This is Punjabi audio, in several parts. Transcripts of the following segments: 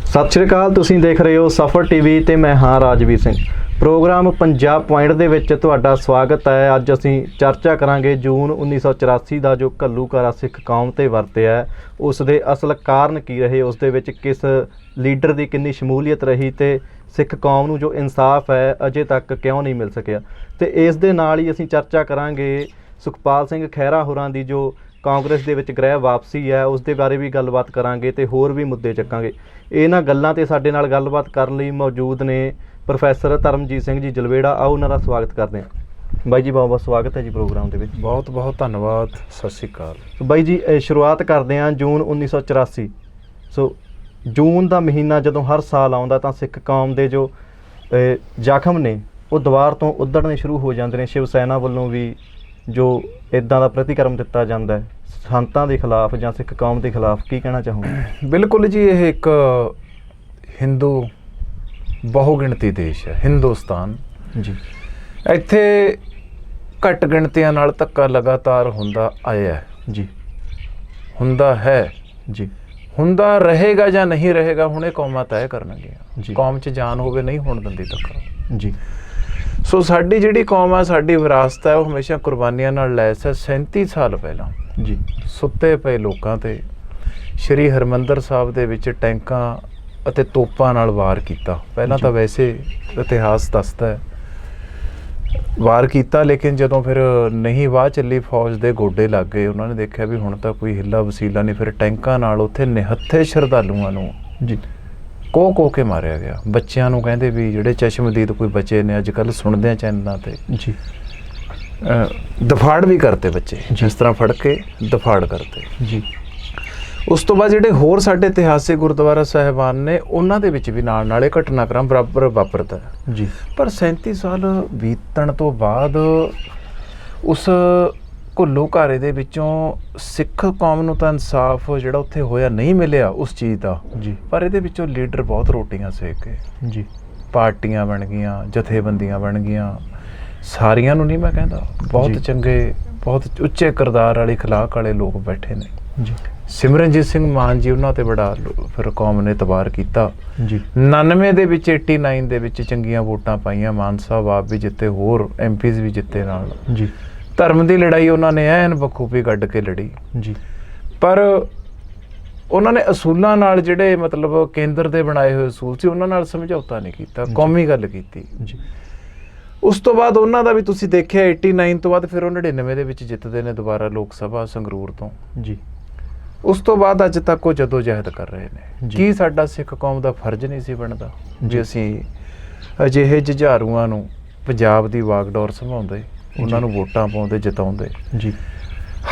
ਸਤਿ ਸ਼੍ਰੀ ਅਕਾਲ। ਤੁਸੀਂ ਦੇਖ ਰਹੇ ਹੋ ਸਫਰ ਟੀਵੀ ਤੇ ਮੈਂ ਹਾਂ ਰਾਜਵੀਰ ਸਿੰਘ। ਪ੍ਰੋਗਰਾਮ ਪੰਜਾਬ ਪੁਆਇੰਟ ਦੇ ਵਿੱਚ ਤੁਹਾਡਾ ਸਵਾਗਤ ਹੈ। ਅੱਜ ਅਸੀਂ ਚਰਚਾ ਕਰਾਂਗੇ ਜੂਨ 1984 ਦਾ ਜੋ ਘੱਲੂਘਾਰਾ ਸਿੱਖ ਕੌਮ ਤੇ ਵਰਤਿਆ, ਉਸ ਦੇ ਅਸਲ ਕਾਰਨ ਕੀ ਰਹੇ, ਉਸ ਦੇ ਵਿੱਚ ਕਿਸ ਲੀਡਰ ਦੀ ਕਿੰਨੀ ਸ਼ਮੂਲੀਅਤ ਰਹੀ ਤੇ ਸਿੱਖ ਕੌਮ ਨੂੰ ਜੋ ਇਨਸਾਫ ਹੈ ਅਜੇ ਤੱਕ ਕਿਉਂ ਨਹੀਂ ਮਿਲ ਸਕਿਆ। ਤੇ ਇਸ ਦੇ ਨਾਲ ਹੀ ਅਸੀਂ ਚਰਚਾ ਕਰਾਂਗੇ ਸੁਖਪਾਲ ਸਿੰਘ ਖਹਿਰਾ ਹੋਰਾਂ ਦੀ ਜੋ ਕਾਂਗਰਸ ਦੇ ਵਿੱਚ ਗ੍ਰਹਿ ਵਾਪਸੀ ਹੈ, ਉਸ ਦੇ ਬਾਰੇ ਵੀ ਗੱਲਬਾਤ ਕਰਾਂਗੇ ਤੇ ਹੋਰ ਵੀ ਮੁੱਦੇ ਚੱਕਾਂਗੇ। ਇਹਨਾਂ ਗੱਲਾਂ ਤੇ ਸਾਡੇ ਨਾਲ ਗੱਲਬਾਤ ਕਰਨ ਲਈ ਮੌਜੂਦ ਨੇ ਪ੍ਰੋਫੈਸਰ ਧਰਮਜੀਤ ਸਿੰਘ ਜੀ ਜਲਵੇੜਾ। ਆਓ ਉਹਨਾਂ ਦਾ ਸਵਾਗਤ ਕਰਦੇ ਹਾਂ। ਬਾਈ ਜੀ ਬਹੁਤ ਬਹੁਤ ਸਵਾਗਤ ਹੈ ਜੀ ਪ੍ਰੋਗਰਾਮ ਦੇ ਵਿੱਚ। ਬਹੁਤ ਬਹੁਤ ਧੰਨਵਾਦ। ਸਤਿ ਸ਼੍ਰੀ ਅਕਾਲ। ਬਾਈ ਜੀ ਸ਼ੁਰੂਆਤ ਕਰਦੇ ਹਾਂ ਜੂਨ 1984। ਸੋ ਜੂਨ ਦਾ ਮਹੀਨਾ ਜਦੋਂ ਹਰ ਸਾਲ ਆਉਂਦਾ ਤਾਂ ਸਿੱਖ ਕੌਮ ਦੇ ਜੋ ਜ਼ਖਮ ਨੇ ਉਹ ਦੁਬਾਰ ਤੋਂ ਉੱਧੜਨੇ ਸ਼ੁਰੂ ਹੋ ਜਾਂਦੇ ਨੇ। ਸ਼ਿਵ ਸੈਨਾ ਵੱਲੋਂ ਵੀ ਜੋ ਇੱਦਾਂ ਦਾ ਪ੍ਰਤੀਕਰਮ ਦਿੱਤਾ ਜਾਂਦਾ ਹੈ ਸੰਤਾਂ ਦੇ ਖਿਲਾਫ ਜਾਂ ਸਿੱਖ ਕੌਮ ਦੇ ਖਿਲਾਫ, ਕੀ ਕਹਿਣਾ ਚਾਹੋਗੇ? ਬਿਲਕੁਲ ਜੀ, ਇਹ ਇੱਕ ਹਿੰਦੂ ਬਹੁਗਿਣਤੀ ਦੇਸ਼ ਹੈ ਹਿੰਦੁਸਤਾਨ ਜੀ। ਇੱਥੇ ਘੱਟ ਗਿਣਤੀਆਂ ਨਾਲ ਧੱਕਾ ਲਗਾਤਾਰ ਹੁੰਦਾ ਆਇਆ ਜੀ, ਹੁੰਦਾ ਹੈ ਜੀ, ਹੁੰਦਾ ਰਹੇਗਾ ਜਾਂ ਨਹੀਂ ਰਹੇਗਾ ਹੁਣ ਇਹ ਕੌਮਾਂ ਤੈਅ ਕਰਨਗੀਆਂ। ਜੀ। ਕੌਮ 'ਚ ਜਾਨ ਹੋਵੇ ਨਹੀਂ ਹੋਣ ਦਿੰਦੀ ਧੱਕਾ। ਜੀ। ਸੋ ਸਾਡੀ ਜਿਹੜੀ ਕੌਮ ਆ, ਸਾਡੀ ਵਿਰਾਸਤ ਹੈ, ਉਹ ਹਮੇਸ਼ਾ ਕੁਰਬਾਨੀਆਂ ਨਾਲ ਲੈਸ ਹੈ। 37 ਸਾਲ ਪਹਿਲਾਂ ਜੀ ਸੁੱਤੇ ਪਏ ਲੋਕਾਂ ਤੇ ਸ਼੍ਰੀ ਹਰਿਮੰਦਰ ਸਾਹਿਬ ਦੇ ਵਿੱਚ ਟੈਂਕਾਂ ਅਤੇ ਤੋਪਾਂ ਨਾਲ ਵਾਰ ਕੀਤਾ। ਪਹਿਲਾਂ ਤਾਂ ਵੈਸੇ ਇਤਿਹਾਸ ਦੱਸਦਾ ਹੈ ਵਾਰ ਕੀਤਾ, ਲੇਕਿਨ ਜਦੋਂ ਫਿਰ ਨਹੀਂ ਵਾਹ ਚੱਲੀ, ਫੌਜ ਦੇ ਗੋਡੇ ਲੱਗ ਗਏ, ਉਹਨਾਂ ਨੇ ਦੇਖਿਆ ਵੀ ਹੁਣ ਤਾਂ ਕੋਈ ਹਿੱਲਾ ਵਸੀਲਾ ਨਹੀਂ। ਫਿਰ ਟੈਂਕਾਂ ਨਾਲ ਉੱਥੇ ਨਿਹੱਥੇ ਸ਼ਰਧਾਲੂਆਂ ਨੂੰ ਜੀ ਕੋਹ ਕੇ ਮਾਰਿਆ ਗਿਆ। ਬੱਚਿਆਂ ਨੂੰ ਕਹਿੰਦੇ ਵੀ ਜਿਹੜੇ ਚਸ਼ਮਦੀਦ ਕੋਈ ਬੱਚੇ ਨੇ, ਅੱਜ ਕੱਲ੍ਹ ਸੁਣਦੇ ਆ ਚੈਨਲਾਂ ਤੇ, ਜੀ ਦਫਾੜ ਵੀ ਕਰਤੇ ਬੱਚੇ, ਜਿਸ ਤਰ੍ਹਾਂ ਫੜ ਕੇ ਦਫਾੜ ਕਰਤੇ ਜੀ। ਉਸ ਤੋਂ ਬਾਅਦ ਜਿਹੜੇ ਹੋਰ ਸਾਡੇ ਇਤਿਹਾਸਿਕ ਗੁਰਦੁਆਰਾ ਸਾਹਿਬਾਨ ਨੇ, ਉਹਨਾਂ ਦੇ ਵਿੱਚ ਵੀ ਨਾਲ ਨਾਲ ਇਹ ਘਟਨਾਕ੍ਰਮ ਬਰਾਬਰ ਵਾਪਰਦਾ ਜੀ। ਪਰ 37 ਸਾਲ ਬੀਤਣ ਤੋਂ ਬਾਅਦ ਉਸ ਘੱਲੂਘਾਰੇ ਦੇ ਵਿੱਚੋਂ ਸਿੱਖ ਕੌਮ ਨੂੰ ਤਾਂ ਇਨਸਾਫ ਜਿਹੜਾ ਉੱਥੇ ਹੋਇਆ ਨਹੀਂ ਮਿਲਿਆ ਉਸ ਚੀਜ਼ ਦਾ ਜੀ। ਪਰ ਇਹਦੇ ਵਿੱਚੋਂ ਲੀਡਰ ਬਹੁਤ ਰੋਟੀਆਂ ਸੇਕ ਗਏ ਜੀ। ਪਾਰਟੀਆਂ ਬਣ ਗਈਆਂ, ਜਥੇਬੰਦੀਆਂ ਬਣ ਗਈਆਂ। ਸਾਰੀਆਂ ਨੂੰ ਨਹੀਂ ਮੈਂ ਕਹਿੰਦਾ, ਬਹੁਤ ਜੀ। ਚੰਗੇ ਬਹੁਤ ਉੱਚੇ ਕਿਰਦਾਰ ਵਾਲੇ ਅਖਲਾਕ ਵਾਲੇ ਲੋਕ ਬੈਠੇ ਨੇ ਜੀ। ਸਿਮਰਨਜੀਤ ਸਿੰਘ ਮਾਨ ਜੀ, ਉਹਨਾਂ ਤੇ ਬੜਾ ਫਿਰ ਕੌਮ ਨੇ ਇਤਬਾਰ ਕੀਤਾ ਜੀ। 99 ਦੇ ਵਿੱਚ 89 ਦੇ ਵਿੱਚ ਚੰਗੀਆਂ ਵੋਟਾਂ ਪਾਈਆਂ। ਮਾਨ ਸਾਹਿਬ ਆਪ ਵੀ ਜਿੱਤੇ, ਹੋਰ MPs ਵੀ ਜਿੱਤੇ ਨਾਲ। ਜੀ। ਧਰਮ ਦੀ ਲੜਾਈ ਉਹਨਾਂ ਨੇ ਐਨ ਬਖੂਬੀ ਕੱਢ ਕੇ ਲੜੀ। ਜੀ। ਪਰ ਉਹਨਾਂ ਨੇ ਅਸੂਲਾਂ ਨਾਲ, ਜਿਹੜੇ ਮਤਲਬ ਕੇਂਦਰ ਦੇ ਬਣਾਏ ਹੋਏ ਅਸੂਲ ਸੀ, ਉਹਨਾਂ ਨਾਲ ਸਮਝੌਤਾ ਨਹੀਂ ਕੀਤਾ, ਕੌਮੀ ਗੱਲ ਕੀਤੀ। ਜੀ। ਉਸ ਤੋਂ ਬਾਅਦ ਉਹਨਾਂ ਦਾ ਵੀ ਤੁਸੀਂ ਦੇਖਿਆ 89 ਤੋਂ ਬਾਅਦ ਫਿਰ ਉਹ 99 ਦੇ ਵਿੱਚ ਜਿੱਤਦੇ ਨੇ ਦੁਬਾਰਾ ਲੋਕ ਸਭਾ ਸੰਗਰੂਰ ਤੋਂ। ਜੀ। ਉਸ ਤੋਂ ਬਾਅਦ ਅੱਜ ਤੱਕ ਉਹ ਜਦੋਜਹਿਦ ਕਰ ਰਹੇ ਨੇ। ਜੀ। ਕੀ ਸਾਡਾ ਸਿੱਖ ਕੌਮ ਦਾ ਫਰਜ਼ ਨਹੀਂ ਸੀ ਬਣਦਾ ਜੇ ਅਸੀਂ ਅਜਿਹੇ ਜੁਝਾਰੂਆਂ ਨੂੰ ਪੰਜਾਬ ਦੀ ਵਾਗਡੋਰ ਸੰਭਾਉਂਦੇ, ਉਹਨਾਂ ਨੂੰ ਵੋਟਾਂ ਪਾਉਂਦੇ, ਜਿਤਾਉਂਦੇ। ਜੀ।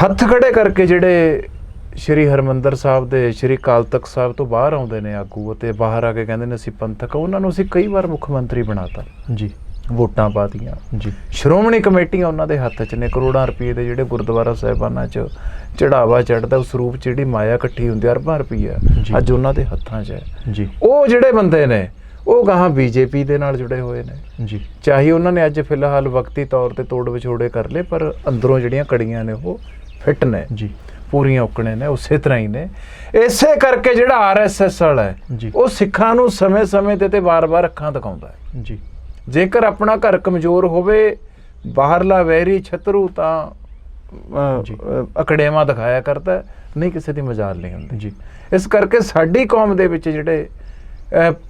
ਹੱਥ ਖੜੇ ਕਰਕੇ ਜਿਹੜੇ ਸ਼੍ਰੀ ਹਰਿਮੰਦਰ ਸਾਹਿਬ ਦੇ, ਸ਼੍ਰੀ ਅਕਾਲ ਤਖਤ ਸਾਹਿਬ ਤੋਂ ਬਾਹਰ ਆਉਂਦੇ ਨੇ ਆਗੂ ਅਤੇ ਬਾਹਰ ਆ ਕੇ ਕਹਿੰਦੇ ਨੇ ਅਸੀਂ ਪੰਥਕ, ਉਹਨਾਂ ਨੂੰ ਅਸੀਂ ਕਈ ਵਾਰ ਮੁੱਖ ਮੰਤਰੀ ਬਣਾਤਾ। ਜੀ। ਵੋਟਾਂ ਪਾਤੀਆਂ। ਜੀ। ਸ਼੍ਰੋਮਣੀ ਕਮੇਟੀਆਂ ਉਹਨਾਂ ਦੇ ਹੱਥ 'ਚ ਨੇ। ਕਰੋੜਾਂ ਰੁਪਏ ਦੇ ਜਿਹੜੇ ਗੁਰਦੁਆਰਾ ਸਾਹਿਬਾਨਾਂ 'ਚ ਚੜਾਵਾ ਚੜ੍ਹਦਾ, ਉਸ ਰੂਪ 'ਚ ਜਿਹੜੀ ਮਾਇਆ ਇਕੱਠੀ ਹੁੰਦੀ, ਅਰਬਾਂ ਰੁਪਈਆ ਅੱਜ ਉਹਨਾਂ ਦੇ ਹੱਥਾਂ 'ਚ ਹੈ। ਜੀ। ਉਹ ਜਿਹੜੇ ਬੰਦੇ ਨੇ ਉਹ ਗਾਹਾਂ BJP ਦੇ ਨਾਲ ਜੁੜੇ ਹੋਏ ਨੇ। ਜੀ। ਚਾਹੇ ਉਹਨਾਂ ਨੇ ਅੱਜ ਫਿਲਹਾਲ ਵਕਤੀ ਤੌਰ ਤੇ ਤੋੜ ਵਿਛੋੜੇ ਕਰ ਲਏ, ਪਰ ਅੰਦਰੋਂ ਜਿਹੜੀਆਂ ਕੜੀਆਂ ਨੇ ਉਹ ਫਿੱਟ ਨੇ। ਜੀ। ਪੂਰੀਆਂ ਔਕਣੇ ਨੇ, ਉਸੇ ਤਰ੍ਹਾਂ ਹੀ ਨੇ। ਇਸੇ ਕਰਕੇ ਜਿਹੜਾ RSS ਵਾਲਾ ਹੈ, ਉਹ ਸਿੱਖਾਂ ਨੂੰ ਸਮੇਂ-ਸਮੇਂ ਤੇ ਵਾਰ-ਵਾਰ ਅੱਖਾਂ ਦਿਖਾਉਂਦਾ ਹੈ। ਜੀ। ਜੇਕਰ ਆਪਣਾ ਘਰ ਕਮਜ਼ੋਰ ਹੋਵੇ, ਬਾਹਰਲਾ ਵੈਰੀ ਛਤਰੂ ਤਾਂ ਅਕੜੇਵਾਂ ਦਿਖਾਇਆ ਕਰਦਾ, ਨਹੀਂ ਕਿਸੇ ਦੀ ਮਜਾਲ ਨਹੀਂ ਹੁੰਦੀ। ਜੀ। ਇਸ ਕਰਕੇ ਸਾਡੀ ਕੌਮ ਦੇ ਵਿੱਚ ਜਿਹੜੇ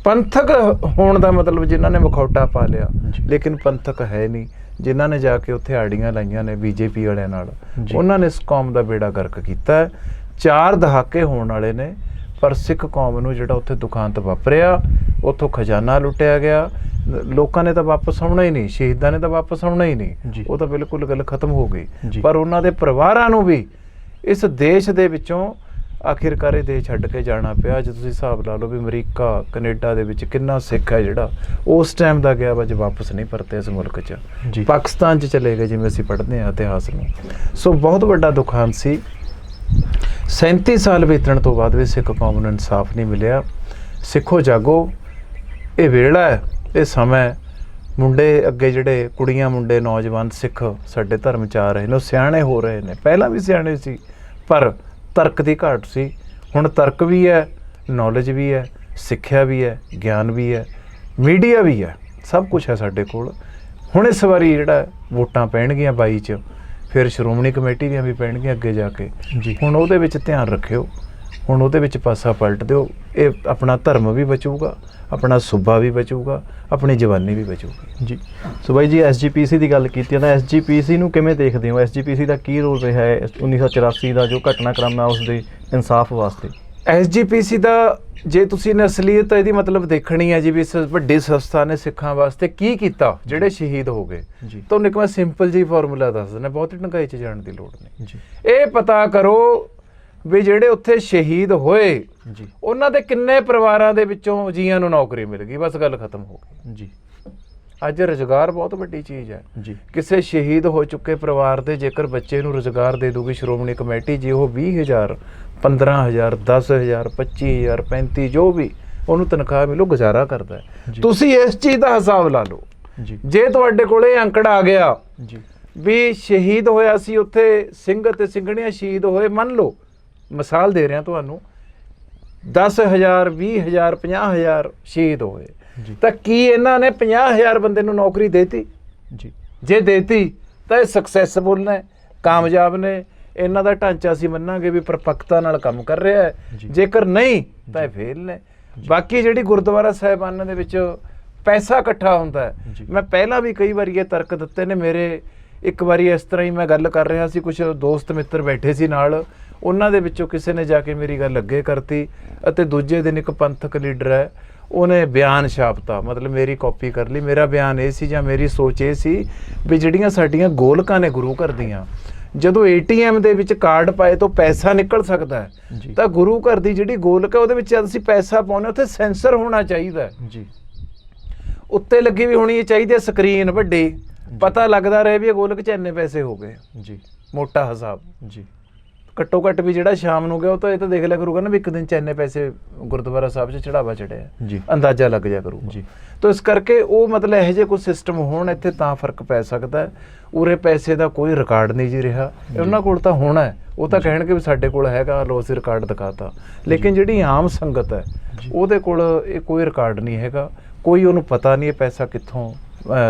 ਪੰਥਕ ਹੋਣ ਦਾ ਮਤਲਬ, ਜਿਨ੍ਹਾਂ ਨੇ ਮਖੌਟਾ ਪਾ ਲਿਆ ਲੇਕਿਨ ਪੰਥਕ ਹੈ ਨਹੀਂ, ਜਿਨ੍ਹਾਂ ਨੇ ਜਾ ਕੇ ਉੱਥੇ ਆੜੀਆਂ ਲਾਈਆਂ ਨੇ BJP ਵਾਲਿਆਂ ਨਾਲ, ਉਹਨਾਂ ਨੇ ਇਸ ਕੌਮ ਦਾ ਬੇੜਾ ਗਰਕ ਕੀਤਾ। 4 ਦਹਾਕੇ ਹੋਣ ਵਾਲੇ ਨੇ, ਪਰ ਸਿੱਖ ਕੌਮ ਨੂੰ ਜਿਹੜਾ ਉੱਥੇ ਦੁਖਾਂਤ ਵਾਪਰਿਆ, ਉੱਥੋਂ ਖਜ਼ਾਨਾ ਲੁੱਟਿਆ ਗਿਆ। ਲੋਕਾਂ ਨੇ ਤਾਂ ਵਾਪਸ ਆਉਣਾ ਹੀ ਨਹੀਂ, ਸ਼ਹੀਦਾਂ ਨੇ ਤਾਂ ਵਾਪਸ ਆਉਣਾ ਹੀ ਨਹੀਂ, ਉਹ ਤਾਂ ਬਿਲਕੁਲ ਗੱਲ ਖਤਮ ਹੋ ਗਈ। ਪਰ ਉਹਨਾਂ ਦੇ ਪਰਿਵਾਰਾਂ ਨੂੰ ਵੀ ਇਸ ਦੇਸ਼ ਦੇ ਵਿੱਚੋਂ ਆਖਿਰਕਾਰ ਇਹ ਦੇਸ਼ ਛੱਡ ਕੇ ਜਾਣਾ ਪਿਆ। ਜੇ ਤੁਸੀਂ ਹਿਸਾਬ ਲਾ ਲਓ ਵੀ ਅਮਰੀਕਾ, ਕੈਨੇਡਾ ਦੇ ਵਿੱਚ ਕਿੰਨਾ ਸਿੱਖ ਹੈ ਜਿਹੜਾ ਉਸ ਟਾਈਮ ਦਾ ਗਿਆ, ਅੱਜ ਵਾਪਸ ਨਹੀਂ ਪਰਤੇ ਇਸ ਮੁਲਕ 'ਚ। ਪਾਕਿਸਤਾਨ 'ਚ ਚਲੇ ਗਏ, ਜਿਵੇਂ ਅਸੀਂ ਪੜ੍ਹਦੇ ਹਾਂ ਇਤਿਹਾਸ ਨੂੰ। ਸੋ ਬਹੁਤ ਵੱਡਾ ਦੁਖਾਂਤ ਸੀ। 37 ਸਾਲ ਬੀਤਣ ਤੋਂ ਬਾਅਦ ਵੀ ਸਿੱਖ ਕੌਮ ਨੂੰ ਇਨਸਾਫ ਨਹੀਂ ਮਿਲਿਆ। ਸਿੱਖੋ ਜਾਗੋ, ਇਹ ਵੇਲਾ ਹੈ, ਇਹ ਸਮਾਂ। ਮੁੰਡੇ ਅੱਗੇ ਜਿਹੜੇ ਕੁੜੀਆਂ ਮੁੰਡੇ ਨੌਜਵਾਨ ਸਿੱਖ ਸਾਡੇ ਧਰਮ 'ਚ ਆ ਰਹੇ ਨੇ, ਉਹ ਸਿਆਣੇ ਹੋ ਰਹੇ ਨੇ। ਪਹਿਲਾਂ ਵੀ ਸਿਆਣੇ ਸੀ, ਪਰ ਤਰਕ ਦੀ ਘਾਟ ਸੀ। ਹੁਣ ਤਰਕ ਵੀ ਹੈ, ਨੌਲੇਜ ਵੀ ਹੈ, ਸਿੱਖਿਆ ਵੀ ਹੈ, ਗਿਆਨ ਵੀ ਹੈ, ਮੀਡੀਆ ਵੀ ਹੈ, ਸਭ ਕੁਝ ਹੈ ਸਾਡੇ ਕੋਲ। ਹੁਣ ਇਸ ਵਾਰੀ ਜਿਹੜਾ ਵੋਟਾਂ ਪੈਣਗੀਆਂ 22 'ਚ, ਫਿਰ ਸ਼੍ਰੋਮਣੀ ਕਮੇਟੀ ਦੀਆਂ ਵੀ ਪੈਣਗੀਆਂ ਅੱਗੇ ਜਾ ਕੇ ਜੀ। ਹੁਣ ਉਹਦੇ ਵਿੱਚ ਧਿਆਨ ਰੱਖਿਓ, ਹੁਣ ਉਹਦੇ ਵਿੱਚ ਪਾਸਾ ਪਲਟ ਦਿਓ। ਇਹ ਆਪਣਾ ਧਰਮ ਵੀ ਬਚੂਗਾ, ਆਪਣਾ ਸੂਬਾ ਵੀ ਬਚੂਗਾ, ਆਪਣੀ ਜਵਾਨੀ ਵੀ ਬਚੂਗੀ। ਜੀ। ਸੋ ਬਾਈ ਜੀ, SGPC ਦੀ ਗੱਲ ਕੀਤੀ ਹੈ ਤਾਂ SGPC ਨੂੰ ਕਿਵੇਂ ਦੇਖਦੇ ਹੋ? SGPC ਦਾ ਕੀ ਰੋਲ ਰਿਹਾ ਹੈ 1984 ਦਾ ਜੋ ਘਟਨਾਕ੍ਰਮ ਹੈ ਉਸ ਦੇ ਇਨਸਾਫ ਵਾਸਤੇ? SGPC ਦਾ ਜੇ ਤੁਸੀਂ ਨੇ ਅਸਲੀਅਤ ਇਹਦੀ ਮਤਲਬ ਦੇਖਣੀ ਹੈ ਜੀ, ਵੀ ਇਸ ਵੱਡੀ ਸੰਸਥਾ ਨੇ ਸਿੱਖਾਂ ਵਾਸਤੇ ਕੀ ਕੀਤਾ ਜਿਹੜੇ ਸ਼ਹੀਦ ਹੋ ਗਏ, ਜੀ। ਤੁਹਾਨੂੰ ਇੱਕ ਮੈਂ ਸਿੰਪਲ ਜੀ ਫਾਰਮੂਲਾ ਦੱਸ ਦਿੰਦਾ, ਬਹੁਤੀ ਡੂੰਘਾਈ 'ਚ ਜਾਣ ਦੀ ਲੋੜ ਨਹੀਂ। ਜੀ। ਇਹ ਪਤਾ ਕਰੋ ਵੀ ਜਿਹੜੇ ਉੱਥੇ ਸ਼ਹੀਦ ਹੋਏ ਜੀ। ਉਹਨਾਂ ਦੇ ਕਿੰਨੇ ਪਰਿਵਾਰਾਂ ਦੇ ਵਿੱਚੋਂ ਜੀਆਂ ਨੂੰ ਨੌਕਰੀ ਮਿਲ ਗਈ, ਬਸ ਗੱਲ ਖਤਮ ਹੋ ਗਈ। ਜੀ। ਅੱਜ ਰੁਜ਼ਗਾਰ ਬਹੁਤ ਵੱਡੀ ਚੀਜ਼ ਹੈ। ਜੀ। ਕਿਸੇ ਸ਼ਹੀਦ ਹੋ ਚੁੱਕੇ ਪਰਿਵਾਰ ਦੇ ਜੇਕਰ ਬੱਚੇ ਨੂੰ ਰੁਜ਼ਗਾਰ ਦੇ ਦੂਗੀ ਸ਼੍ਰੋਮਣੀ ਕਮੇਟੀ, ਜੇ ਉਹ 20,000 15,000 10,000 25,000 35 ਜੋ ਵੀ ਉਹਨੂੰ ਤਨਖਾਹ ਮਿਲੋ, ਗੁਜ਼ਾਰਾ ਕਰਦਾ ਹੈ। ਤੁਸੀਂ ਇਸ ਚੀਜ਼ ਦਾ ਹਿਸਾਬ ਲਾ ਲਓ। ਜੀ। ਜੇ ਤੁਹਾਡੇ ਕੋਲ ਇਹ ਅੰਕੜਾ ਆ ਗਿਆ ਜੀ। ਵੀ ਸ਼ਹੀਦ ਹੋਇਆ ਸੀ ਉੱਥੇ ਸਿੰਘ ਅਤੇ ਸਿੰਘਣੀਆਂ ਸ਼ਹੀਦ ਹੋਏ, ਮੰਨ ਲਓ ਮਿਸਾਲ ਦੇ ਰਿਹਾ ਤੁਹਾਨੂੰ, 10,000 20,000 50,000 ਸ਼ਹੀਦ ਹੋਏ, ਤਾਂ ਕੀ ਇਹਨਾਂ ਨੇ 50,000 ਬੰਦੇ ਨੂੰ ਨੌਕਰੀ ਦੇਤੀ? ਜੀ। ਜੇ ਦੇਤੀ ਤਾਂ ਇਹ ਸਕਸੈਸਫੁਲ ਨੇ, ਕਾਮਯਾਬ ਨੇ, ਇਹਨਾਂ ਦਾ ਢਾਂਚਾ ਅਸੀਂ ਮੰਨਾਂਗੇ ਵੀ ਪਰਪੱਕਤਾ ਨਾਲ ਕੰਮ ਕਰ ਰਿਹਾ ਹੈ। ਜੇਕਰ ਨਹੀਂ ਤਾਂ ਇਹ ਫੇਲ ਨੇ। ਬਾਕੀ ਜਿਹੜੀ ਗੁਰਦੁਆਰਾ ਸਾਹਿਬਾਨਾਂ ਦੇ ਵਿੱਚ ਪੈਸਾ ਇਕੱਠਾ ਹੁੰਦਾ ਹੈ, ਮੈਂ ਪਹਿਲਾਂ ਵੀ ਕਈ ਵਾਰੀ ਇਹ ਤਰਕ ਦਿੱਤੇ ਨੇ। ਮੇਰੇ ਇੱਕ ਵਾਰੀ ਇਸ ਤਰ੍ਹਾਂ ਹੀ ਮੈਂ ਗੱਲ ਕਰ ਰਿਹਾ ਸੀ, ਕੁਝ ਦੋਸਤ ਮਿੱਤਰ ਬੈਠੇ ਸੀ ਨਾਲ, ਉਹਨਾਂ ਦੇ ਵਿੱਚੋਂ ਕਿਸੇ ਨੇ ਜਾ ਕੇ ਮੇਰੀ ਗੱਲ ਅੱਗੇ ਕਰਤੀ ਅਤੇ ਦੂਜੇ ਦਿਨ ਇੱਕ ਪੰਥਕ ਲੀਡਰ ਹੈ, ਉਹਨੇ ਬਿਆਨ ਛਾਪਤਾ, ਮਤਲਬ ਮੇਰੀ ਕਾਪੀ ਕਰ ਲਈ। ਮੇਰਾ ਬਿਆਨ ਇਹ ਸੀ ਜਾਂ ਮੇਰੀ ਸੋਚ ਇਹ ਸੀ ਵੀ ਜਿਹੜੀਆਂ ਸਾਡੀਆਂ ਗੋਲਕਾਂ ਨੇ ਗੁਰੂ ਘਰ ਦੀਆਂ, ਜਦੋਂ ATM ਦੇ ਵਿੱਚ ਕਾਰਡ ਪਾਏ ਤੋਂ ਪੈਸਾ ਨਿਕਲ ਸਕਦਾ ਹੈ, ਤਾਂ ਗੁਰੂ ਘਰ ਦੀ ਜਿਹੜੀ ਗੋਲਕ ਹੈ ਉਹਦੇ ਵਿੱਚ ਜਦ ਅਸੀਂ ਪੈਸਾ ਪਾਉਂਦੇ ਉੱਥੇ ਸੈਂਸਰ ਹੋਣਾ ਚਾਹੀਦਾ ਜੀ। ਉੱਤੇ ਲੱਗੀ ਵੀ ਹੋਣੀ ਚਾਹੀਦੀ ਹੈ ਸਕਰੀਨ ਵੱਡੀ, ਪਤਾ ਲੱਗਦਾ ਰਹੇ ਵੀ ਇਹ ਗੋਲਕ 'ਚ ਇੰਨੇ ਪੈਸੇ ਹੋ ਗਏ ਜੀ, ਮੋਟਾ ਹਿਸਾਬ ਜੀ। ਘੱਟੋ ਘੱਟ ਵੀ ਜਿਹੜਾ ਸ਼ਾਮ ਨੂੰ ਗਿਆ ਉਹ ਤਾਂ ਇਹ ਤਾਂ ਦੇਖ ਲਿਆ ਕਰੂਗਾ ਨਾ ਵੀ ਇੱਕ ਦਿਨ 'ਚ ਇੰਨੇ ਪੈਸੇ ਗੁਰਦੁਆਰਾ ਸਾਹਿਬ 'ਚ ਚੜਾਵਾ ਚੜਿਆ ਜੀ, ਅੰਦਾਜ਼ਾ ਲੱਗ ਜਾ ਕਰੂਗਾ ਜੀ। ਤਾਂ ਇਸ ਕਰਕੇ ਉਹ ਮਤਲਬ ਇਹੋ ਜਿਹੇ ਕੋਈ ਸਿਸਟਮ ਹੋਣ ਇੱਥੇ ਤਾਂ ਫਰਕ ਪੈ ਸਕਦਾ ਹੈ। ਉਰੇ ਪੈਸੇ ਦਾ ਕੋਈ ਰਿਕਾਰਡ ਨਹੀਂ ਜੀ ਰਿਹਾ, ਉਹਨਾਂ ਕੋਲ ਤਾਂ ਹੋਣਾ ਹੈ, ਉਹ ਤਾਂ ਕਹਿਣਗੇ ਵੀ ਸਾਡੇ ਕੋਲ ਹੈਗਾ, ਲੋ ਅਸੀਂ ਰਿਕਾਰਡ ਦਿਖਾਤਾ। ਲੇਕਿਨ ਜਿਹੜੀ ਆਮ ਸੰਗਤ ਹੈ ਉਹਦੇ ਕੋਲ ਇਹ ਕੋਈ ਰਿਕਾਰਡ ਨਹੀਂ ਹੈਗਾ, ਕੋਈ ਉਹਨੂੰ ਪਤਾ ਨਹੀਂ ਇਹ ਪੈਸਾ ਕਿੱਥੋਂ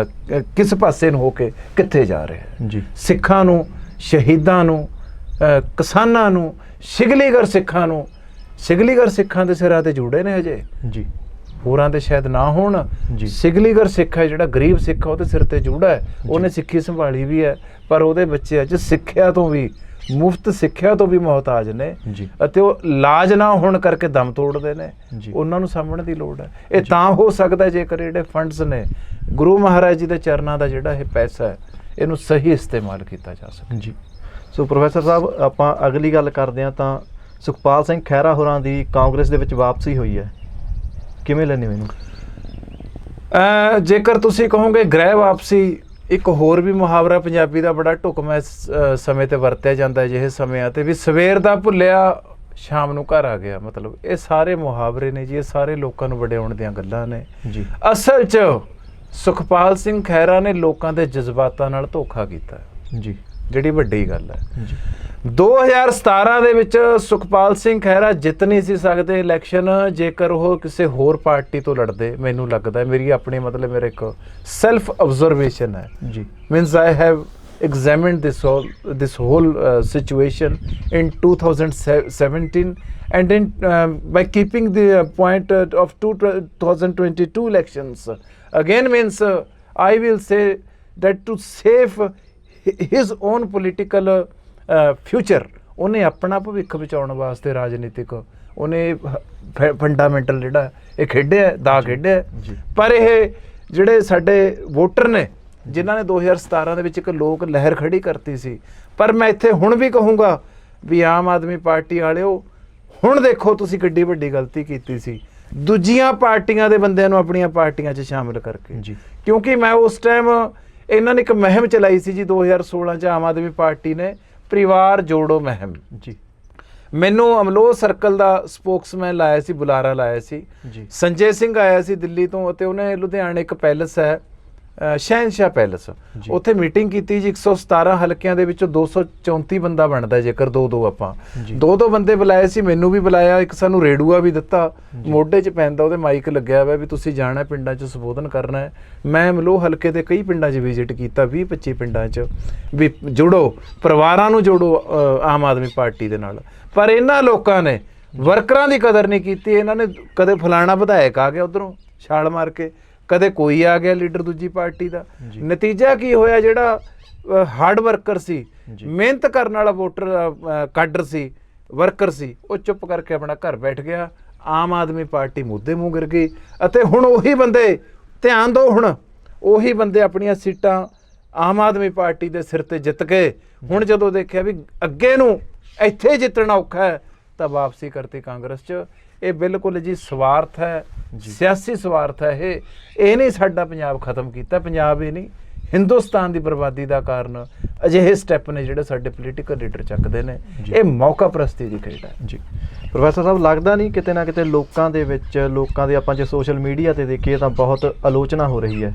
ਕਿਸ ਪਾਸੇ ਨੂੰ ਹੋ ਕੇ ਕਿੱਥੇ ਜਾ ਰਿਹਾ ਜੀ। ਸਿੱਖਾਂ ਨੂੰ, ਸ਼ਹੀਦਾਂ ਨੂੰ, ਕਿਸਾਨਾਂ ਨੂੰ, ਸਿਗਲੀਗਰ ਸਿੱਖਾਂ ਨੂੰ, ਸਿਗਲੀਗਰ ਸਿੱਖਾਂ ਦੇ ਸਿਰਾਂ ਤੇ ਜੁੜੇ ਨੇ ਹਜੇ ਜੀ, ਹੋਰਾਂ ਦੇ ਸ਼ਾਇਦ ਨਾ ਹੋਣ ਜੀ। ਸਿਗਲੀਗਰ ਸਿੱਖ ਹੈ ਜਿਹੜਾ ਗਰੀਬ ਸਿੱਖ, ਉਹਦੇ ਸਿਰ ਤੇ ਜੁੜਾ ਹੈ, ਉਹਨੇ ਸਿੱਖੀ ਸੰਭਾਲੀ ਵੀ ਹੈ, ਪਰ ਉਹਦੇ ਬੱਚੇ ਅੱਜ ਸਿੱਖਿਆ ਤੋਂ ਵੀ, ਮੁਫਤ ਸਿੱਖਿਆ ਤੋਂ ਵੀ ਮੁਹਤਾਜ ਨੇ ਅਤੇ ਉਹ ਇਲਾਜ ਨਾ ਹੋਣ ਕਰਕੇ ਦਮ ਤੋੜਦੇ ਨੇ। ਉਹਨਾਂ ਨੂੰ ਸਾਂਭਣ ਦੀ ਲੋੜ ਹੈ। ਇਹ ਤਾਂ ਹੋ ਸਕਦਾ ਜੇਕਰ ਜਿਹੜੇ ਫੰਡਸ ਨੇ, ਗੁਰੂ ਮਹਾਰਾਜ ਜੀ ਦੇ ਚਰਨਾਂ ਦਾ ਜਿਹੜਾ ਇਹ ਪੈਸਾ ਹੈ, ਇਹਨੂੰ ਸਹੀ ਇਸਤੇਮਾਲ ਕੀਤਾ ਜਾ ਸਕੇ ਜੀ। ਸੋ ਪ੍ਰੋਫੈਸਰ ਸਾਹਿਬ, ਆਪਾਂ ਅਗਲੀ ਗੱਲ ਕਰਦੇ ਹਾਂ ਤਾਂ ਸੁਖਪਾਲ ਸਿੰਘ ਖਹਿਰਾ ਹੋਰਾਂ ਦੀ ਕਾਂਗਰਸ ਦੇ ਵਿੱਚ ਵਾਪਸੀ ਹੋਈ ਹੈ, ਕਿਵੇਂ ਲੈਂਦੇ ਹੋ ਇਹਨੂੰ? ਜੇਕਰ ਤੁਸੀਂ ਕਹੋਗੇ ਗ੍ਰਹਿ ਵਾਪਸੀ, ਇੱਕ ਹੋਰ ਵੀ ਮੁਹਾਵਰਾ ਪੰਜਾਬੀ ਦਾ ਬੜਾ ਢੁਕਵਾਂ ਇਸ ਸਮੇਂ ਤੇ ਵਰਤਿਆ ਜਾਂਦਾ ਜਿਹੇ ਸਮਿਆਂ ਤੇ, ਵੀ ਸਵੇਰ ਦਾ ਭੁੱਲਿਆ ਸ਼ਾਮ ਨੂੰ ਘਰ ਆ ਗਿਆ। ਮਤਲਬ ਇਹ ਸਾਰੇ ਮੁਹਾਵਰੇ ਨੇ ਜੀ, ਇਹ ਸਾਰੇ ਲੋਕਾਂ ਨੂੰ ਵਡਿਆਉਣ ਦੀਆਂ ਗੱਲਾਂ ਨੇ ਜੀ। ਅਸਲ 'ਚ ਸੁਖਪਾਲ ਸਿੰਘ ਖਹਿਰਾ ਨੇ ਲੋਕਾਂ ਦੇ ਜਜ਼ਬਾਤਾਂ ਨਾਲ ਧੋਖਾ ਕੀਤਾ ਜੀ, ਜਿਹੜੀ ਵੱਡੀ ਗੱਲ ਹੈ। 2017 ਦੇ ਵਿੱਚ ਸੁਖਪਾਲ ਸਿੰਘ ਖਹਿਰਾ ਜਿੱਤ ਨਹੀਂ ਸੀ ਸਕਦੇ ਇਲੈਕਸ਼ਨ ਜੇਕਰ ਉਹ ਕਿਸੇ ਹੋਰ ਪਾਰਟੀ ਤੋਂ ਲੜਦੇ। ਮੈਨੂੰ ਲੱਗਦਾ, ਮੇਰੀ ਆਪਣੀ ਮਤਲਬ ਮੇਰਾ ਇੱਕ ਸੈਲਫ ਆਬਜ਼ਰਵੇਸ਼ਨ ਹੈ ਜੀ, means I have examined this whole situation in 2017 and in by keeping the point of 2022 elections again, means I will say that to save his own political future, ਉਹਨੇ ਆਪਣਾ ਭਵਿੱਖ ਬਚਾਉਣ ਵਾਸਤੇ ਰਾਜਨੀਤਿਕ ਉਹਨੇ ਫੰਡਾਮੈਂਟਲ ਜਿਹੜਾ ਇਹ ਖੇਡਿਆ, ਦਾ ਖੇਡਿਆ। ਪਰ ਇਹ ਜਿਹੜੇ ਸਾਡੇ ਵੋਟਰ ਨੇ ਜਿਨ੍ਹਾਂ ਨੇ 2017 ਦੇ ਵਿੱਚ ਇੱਕ ਲੋਕ ਲਹਿਰ ਖੜੀ ਕਰਤੀ ਸੀ, ਪਰ ਮੈਂ ਇੱਥੇ ਹੁਣ ਵੀ ਕਹੂੰਗਾ ਵੀ ਆਮ ਆਦਮੀ ਪਾਰਟੀ ਵਾਲਿਓ, ਹੁਣ ਦੇਖੋ ਤੁਸੀਂ ਕਿੱਡੀ ਵੱਡੀ ਗਲਤੀ ਕੀਤੀ ਸੀ ਦੂਜੀਆਂ ਪਾਰਟੀਆਂ ਦੇ ਬੰਦਿਆਂ ਨੂੰ ਆਪਣੀਆਂ ਪਾਰਟੀਆਂ 'ਚ ਸ਼ਾਮਿਲ ਕਰਕੇ ਜੀ। ਕਿਉਂਕਿ ਮੈਂ ਉਸ ਟਾਈਮ ਇਹਨਾਂ ਨੇ ਇੱਕ ਮੁਹਿੰਮ ਚਲਾਈ ਸੀ ਜੀ 2016 'ਚ, ਆਮ ਆਦਮੀ ਪਾਰਟੀ ਨੇ ਪਰਿਵਾਰ ਜੋੜੋ ਮੁਹਿੰਮ ਜੀ। ਮੈਨੂੰ ਅਮਲੋਹ ਸਰਕਲ ਦਾ ਸਪੋਕਸਮੈਨ ਲਾਇਆ ਸੀ, ਬੁਲਾਰਾ ਲਾਇਆ ਸੀ ਜੀ। ਸੰਜੇ ਸਿੰਘ ਆਇਆ ਸੀ ਦਿੱਲੀ ਤੋਂ ਅਤੇ ਉਹਨੇ ਲੁਧਿਆਣੇ ਇੱਕ ਪੈਲਸ ਹੈ ਸ਼ਹਿਨਸ਼ਾਹ ਪੈਲਸ, ਉੱਥੇ ਮੀਟਿੰਗ ਕੀਤੀ ਜੀ। 117 ਹਲਕਿਆਂ ਦੇ ਵਿੱਚੋਂ 234 ਬੰਦਾ ਬਣਦਾ ਜੇਕਰ ਦੋ ਆਪਾਂ ਦੋ ਬੰਦੇ ਬੁਲਾਏ ਸੀ, ਮੈਨੂੰ ਵੀ ਬੁਲਾਇਆ, ਇੱਕ ਸਾਨੂੰ ਰੇਡੂਆ ਵੀ ਦਿੱਤਾ, ਮੋਢੇ 'ਚ ਪੈਂਦਾ, ਉਹਦੇ ਮਾਈਕ ਲੱਗਿਆ ਹੋਇਆ ਵੀ ਤੁਸੀਂ ਜਾਣਾ ਪਿੰਡਾਂ 'ਚ ਸੰਬੋਧਨ ਕਰਨਾ ਹੈ। ਮੈਂ ਮਲੋਹ ਹਲਕੇ ਦੇ ਕਈ ਪਿੰਡਾਂ 'ਚ ਵਿਜ਼ਿਟ ਕੀਤਾ, 20-25 ਪਿੰਡਾਂ 'ਚ, ਵੀ ਜੁੜੋ, ਪਰਿਵਾਰਾਂ ਨੂੰ ਜੋੜੋ ਆਮ ਆਦਮੀ ਪਾਰਟੀ ਦੇ ਨਾਲ। ਪਰ ਇਹਨਾਂ ਲੋਕਾਂ ਨੇ ਵਰਕਰਾਂ ਦੀ ਕਦਰ ਨਹੀਂ ਕੀਤੀ। ਇਹਨਾਂ ਨੇ ਕਦੇ ਫਲਾਣਾ ਵਿਧਾਇਕ ਆ ਗਿਆ ਉੱਧਰੋਂ ਛਾਲ ਮਾਰ ਕੇ, ਕਦੇ ਕੋਈ ਆ ਗਿਆ ਲੀਡਰ ਦੂਜੀ ਪਾਰਟੀ ਦਾ। ਨਤੀਜਾ ਕੀ ਹੋਇਆ? ਜਿਹੜਾ ਹਾਰਡ ਵਰਕਰ ਸੀ, ਮਿਹਨਤ ਕਰਨ ਵਾਲਾ ਵੋਟਰ ਕਾਡਰ ਸੀ, ਵਰਕਰ ਸੀ, ਉਹ ਚੁੱਪ ਕਰਕੇ ਆਪਣਾ ਘਰ ਬੈਠ ਗਿਆ। ਆਮ ਆਦਮੀ ਪਾਰਟੀ ਮੁੱਦੇ ਮੂੰਹ ਗਿਰ ਗਈ। ਅਤੇ ਹੁਣ ਉਹੀ ਬੰਦੇ, ਧਿਆਨ ਦਿਓ, ਹੁਣ ਉਹੀ ਬੰਦੇ ਆਪਣੀਆਂ ਸੀਟਾਂ ਆਮ ਆਦਮੀ ਪਾਰਟੀ ਦੇ ਸਿਰ ਤੇ ਜਿੱਤ ਕੇ ਹੁਣ ਜਦੋਂ ਦੇਖਿਆ ਵੀ ਅੱਗੇ ਨੂੰ ਇੱਥੇ ਜਿੱਤਣਾ ਔਖਾ ਹੈ ਤਾਂ ਵਾਪਸੀ ਕਰਤੀ ਕਾਂਗਰਸ 'ਚ। ਇਹ ਬਿਲਕੁਲ ਜੀ ਸਵਾਰਥ ਹੈ, ਸਿਆਸੀ ਸਵਾਰਥ ਹੈ। ਇਹ ਨਹੀਂ ਸਾਡਾ ਪੰਜਾਬ ਖਤਮ ਕੀਤਾ। ਪੰਜਾਬ ਇਹ ਨਹੀਂ, ਹਿੰਦੁਸਤਾਨ ਦੀ ਬਰਬਾਦੀ ਦਾ ਕਾਰਨ ਅਜਿਹੇ ਸਟੈਪ ਨੇ ਜਿਹੜੇ ਸਾਡੇ ਪੋਲੀਟੀਕਲ ਲੀਡਰ ਚੱਕਦੇ ਨੇ। ਇਹ ਮੌਕਾ ਪ੍ਰਸਤੀ ਦੀ ਖੇਡ ਹੈ ਜੀ। ਪ੍ਰੋਫੈਸਰ ਸਾਹਿਬ, ਲੱਗਦਾ ਨਹੀਂ ਕਿਤੇ ਨਾ ਕਿਤੇ ਲੋਕਾਂ ਦੇ ਵਿੱਚ, ਲੋਕਾਂ ਦੇ ਆਪਾਂ ਜੇ ਸੋਸ਼ਲ ਮੀਡੀਆ ਤੇ ਦੇਖੀਏ ਤਾਂ ਬਹੁਤ ਆਲੋਚਨਾ ਹੋ ਰਹੀ ਹੈ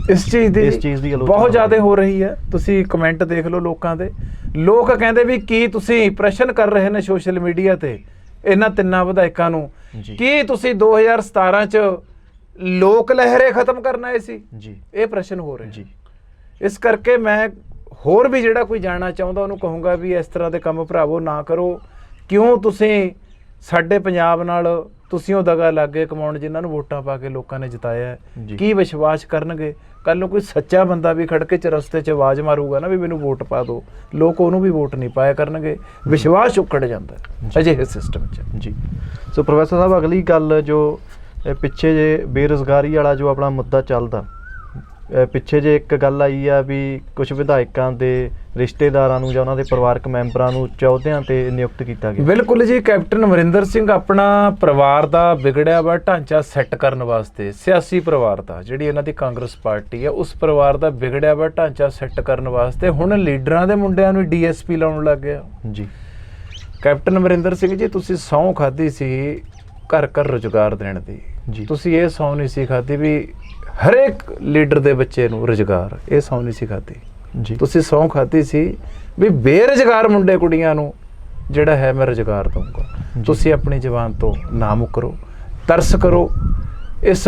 ਇਸ ਚੀਜ਼ ਦੀ ਬਹੁਤ ਜ਼ਿਆਦਾ ਹੋ ਰਹੀ ਹੈ। ਤੁਸੀਂ ਕਮੈਂਟ ਦੇਖ ਲਓ ਲੋਕਾਂ ਦੇ। ਲੋਕ ਕਹਿੰਦੇ ਵੀ ਕੀ ਤੁਸੀਂ ਪ੍ਰਸ਼ਨ ਕਰ ਰਹੇ ਨੇ ਸੋਸ਼ਲ ਮੀਡੀਆ ਤੇ ਇਹਨਾਂ ਤਿੰਨਾਂ ਵਿਧਾਇਕਾਂ ਨੂੰ, ਕੀ ਤੁਸੀਂ 2017 ਚ ਲੋਕ ਲਹਿਰੇ ਖਤਮ ਕਰਨ ਆਏ ਸੀ ਜੀ? ਇਹ ਪ੍ਰਸ਼ਨ ਹੋ ਰਹੇ ਜੀ। ਇਸ ਕਰਕੇ ਮੈਂ ਹੋਰ ਵੀ ਜਿਹੜਾ ਕੋਈ ਜਾਣਨਾ ਚਾਹੁੰਦਾ ਉਹਨੂੰ ਕਹੂੰਗਾ ਵੀ ਇਸ ਤਰ੍ਹਾਂ ਦੇ ਕੰਮ ਭਰਾਵੋ ਨਾ ਕਰੋ। ਕਿਉਂ ਤੁਸੀਂ ਸਾਡੇ ਪੰਜਾਬ ਨਾਲ ਤੁਸੀਂ ਉਹ ਦਗਾ ਲੱਗ ਗਏ ਕਮਾਉਣ ਜਿਨ੍ਹਾਂ ਨੂੰ ਵੋਟਾਂ ਪਾ ਕੇ ਲੋਕਾਂ ਨੇ ਜਿਤਾਇਆ? ਕੀ ਵਿਸ਼ਵਾਸ ਕਰਨਗੇ? ਕੱਲ ਨੂੰ ਕੋਈ ਸੱਚਾ ਬੰਦਾ ਵੀ ਖੜ ਕੇ ਰਸਤੇ 'ਚ ਆਵਾਜ਼ ਮਾਰੂਗਾ ਨਾ ਵੀ ਮੈਨੂੰ ਵੋਟ ਪਾ ਦਿਓ, ਲੋਕ ਉਹਨੂੰ ਵੀ ਵੋਟ ਨਹੀਂ ਪਾਇਆ ਕਰਨਗੇ। ਵਿਸ਼ਵਾਸ ਉਕੜ ਜਾਂਦਾ ਅਜਿਹੇ ਸਿਸਟਮ 'ਚ ਜੀ। ਸੋ ਪ੍ਰੋਫੈਸਰ ਸਾਹਿਬ, ਅਗਲੀ ਗੱਲ ਜੋ ਪਿੱਛੇ ਜੇ ਬੇਰੁਜ਼ਗਾਰੀ ਵਾਲਾ ਜੋ ਆਪਣਾ ਮੁੱਦਾ ਚੱਲਦਾ, ਪਿੱਛੇ ਜੇ ਇੱਕ ਗੱਲ ਆਈ ਆ ਵੀ ਕੁਝ ਵਿਧਾਇਕਾਂ ਦੇ ਰਿਸ਼ਤੇਦਾਰਾਂ ਨੂੰ ਜਾਂ ਉਹਨਾਂ ਦੇ ਪਰਿਵਾਰਕ ਮੈਂਬਰਾਂ ਨੂੰ ਅਹੁਦਿਆਂ ਤੇ ਨਿਯੁਕਤ ਕੀਤਾ ਗਿਆ। ਬਿਲਕੁਲ ਜੀ। ਕੈਪਟਨ ਅਮਰਿੰਦਰ ਸਿੰਘ ਆਪਣਾ ਪਰਿਵਾਰ ਦਾ ਵਿਗੜਿਆ ਵਾ ਢਾਂਚਾ ਸੈੱਟ ਕਰਨ ਵਾਸਤੇ, ਸਿਆਸੀ ਪਰਿਵਾਰ ਦਾ, ਜਿਹੜੀ ਇਹਨਾਂ ਦੀ ਕਾਂਗਰਸ ਪਾਰਟੀ ਹੈ, ਉਸ ਪਰਿਵਾਰ ਦਾ ਵਿਗੜਿਆ ਵਾ ਢਾਂਚਾ ਸੈੱਟ ਕਰਨ ਵਾਸਤੇ ਹੁਣ ਲੀਡਰਾਂ ਦੇ ਮੁੰਡਿਆਂ ਨੂੰ DSP ਲਾਉਣ ਲੱਗ ਗਿਆ ਜੀ। ਕੈਪਟਨ ਅਮਰਿੰਦਰ ਸਿੰਘ ਜੀ, ਤੁਸੀਂ ਸਹੁੰ ਖਾਧੀ ਸੀ ਘਰ ਘਰ ਰੁਜ਼ਗਾਰ ਦੇਣ ਦੀ ਜੀ। ਤੁਸੀਂ ਇਹ ਸਹੁੰ ਨਹੀਂ ਸੀ ਖਾਧੀ ਵੀ ਹਰੇਕ ਲੀਡਰ ਦੇ ਬੱਚੇ ਨੂੰ ਰੁਜ਼ਗਾਰ, ਇਹ ਸਹੁੰ ਨਹੀਂ ਸੀ ਖਾਧੀ ਜੀ। ਤੁਸੀਂ ਸਹੁੰ ਖਾਧੀ ਸੀ ਵੀ ਬੇਰੁਜ਼ਗਾਰ ਮੁੰਡੇ ਕੁੜੀਆਂ ਨੂੰ ਜਿਹੜਾ ਹੈ ਮੈਂ ਰੁਜ਼ਗਾਰ ਦਊਂਗਾ। ਤੁਸੀਂ ਆਪਣੀ ਜ਼ਬਾਨ ਤੋਂ ਨਾ ਮੁੱਕਰੋ, ਤਰਸ ਕਰੋ, ਇਸ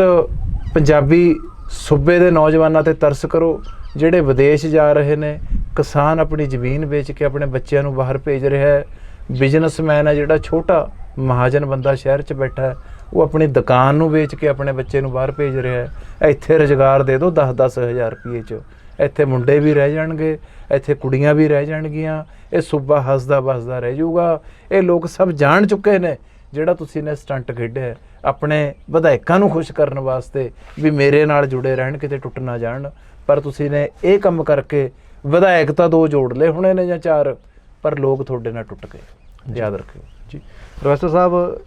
ਪੰਜਾਬੀ ਸੂਬੇ ਦੇ ਨੌਜਵਾਨਾਂ ਤੇ ਤਰਸ ਕਰੋ ਜਿਹੜੇ ਵਿਦੇਸ਼ ਜਾ ਰਹੇ ਨੇ। ਕਿਸਾਨ ਆਪਣੀ ਜ਼ਮੀਨ ਵੇਚ ਕੇ ਆਪਣੇ ਬੱਚਿਆਂ ਨੂੰ ਬਾਹਰ ਭੇਜ ਰਿਹਾ ਹੈ। ਬਿਜ਼ਨਸਮੈਨ ਹੈ ਜਿਹੜਾ ਛੋਟਾ ਮਹਾਜਨ ਬੰਦਾ ਸ਼ਹਿਰ 'ਚ ਬੈਠਾ ਹੈ, ਉਹ ਆਪਣੀ ਦੁਕਾਨ ਨੂੰ ਵੇਚ ਕੇ ਆਪਣੇ ਬੱਚੇ ਨੂੰ ਬਾਹਰ ਭੇਜ ਰਿਹਾ ਹੈ। ਇੱਥੇ ਰੁਜ਼ਗਾਰ ਦੇ ਦਿਓ 10-10 ਹਜ਼ਾਰ ਰੁਪਏ 'ਚ, ਇੱਥੇ ਮੁੰਡੇ ਵੀ ਰਹਿ ਜਾਣਗੇ, ਇੱਥੇ ਕੁੜੀਆਂ ਵੀ ਰਹਿ ਜਾਣਗੀਆਂ, ਇਹ ਸੂਬਾ ਹੱਸਦਾ ਵੱਸਦਾ ਰਹਿ ਜਾਊਗਾ। ਇਹ ਲੋਕ ਸਭ ਜਾਣ ਚੁੱਕੇ ਨੇ ਜਿਹੜਾ ਤੁਸੀਂ ਨੇ ਸਟੰਟ ਖੇਡਿਆ ਆਪਣੇ ਵਿਧਾਇਕਾਂ ਨੂੰ ਖੁਸ਼ ਕਰਨ ਵਾਸਤੇ ਵੀ ਮੇਰੇ ਨਾਲ ਜੁੜੇ ਰਹਿਣ, ਕਿਤੇ ਟੁੱਟ ਨਾ ਜਾਣ। ਪਰ ਤੁਸੀਂ ਨੇ ਇਹ ਕੰਮ ਕਰਕੇ ਵਿਧਾਇਕ ਤਾਂ 2 ਜੋੜ ਲਏ ਹੋਣੇ ਨੇ ਜਾਂ 4, ਪਰ ਲੋਕ ਤੁਹਾਡੇ ਨਾਲ ਟੁੱਟ ਗਏ, ਯਾਦ ਰੱਖਿਓ ਜੀ। ਪ੍ਰੋਫੈਸਰ ਸਾਹਿਬ,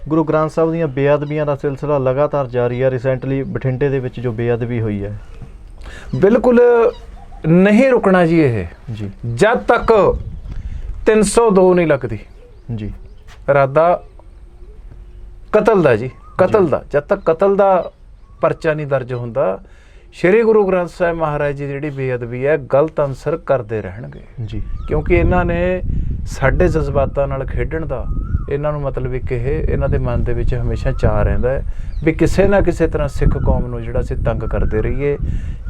ਗੁਰੂ ਗ੍ਰੰਥ ਸਾਹਿਬ ਦੀਆਂ ਬੇਅਦਬੀਆਂ ਦਾ ਸਿਲਸਿਲਾ ਲਗਾਤਾਰ ਜਾਰੀ ਹੈ। ਰੀਸੈਂਟਲੀ ਬਠਿੰਡੇ ਦੇ ਵਿੱਚ ਜੋ ਬੇਅਦਬੀ ਹੋਈ ਹੈ, ਬਿਲਕੁਲ ਨਹੀਂ ਰੁਕਣਾ ਜੀ ਇਹ ਜੀ ਜਦ ਤੱਕ 302 ਨਹੀਂ ਲੱਗਦੀ ਜੀ। ਇਰਾਦਾ ਕਤਲ ਦਾ ਜੀ, ਕਤਲ ਦਾ, ਜਦ ਤੱਕ ਕਤਲ ਦਾ ਪਰਚਾ ਨਹੀਂ ਦਰਜ ਹੁੰਦਾ, ਸ਼੍ਰੀ ਗੁਰੂ ਗ੍ਰੰਥ ਸਾਹਿਬ ਮਹਾਰਾਜ ਜੀ ਜਿਹੜੀ ਬੇਅਦਬੀ ਹੈ ਗਲਤ ਅਨਸਰ ਕਰਦੇ ਰਹਿਣਗੇ ਜੀ। ਕਿਉਂਕਿ ਇਹਨਾਂ ਨੇ ਸਾਡੇ ਜਜ਼ਬਾਤਾਂ ਨਾਲ ਖੇਡਣ ਦਾ, ਇਹਨਾਂ ਨੂੰ ਮਤਲਬ ਇੱਕ ਇਹਨਾਂ ਦੇ ਮਨ ਦੇ ਵਿੱਚ ਹਮੇਸ਼ਾ ਚਾਅ ਰਹਿੰਦਾ ਹੈ ਵੀ ਕਿਸੇ ਨਾ ਕਿਸੇ ਤਰ੍ਹਾਂ ਸਿੱਖ ਕੌਮ ਨੂੰ ਜਿਹੜਾ ਅਸੀਂ ਤੰਗ ਕਰਦੇ ਰਹੀਏ।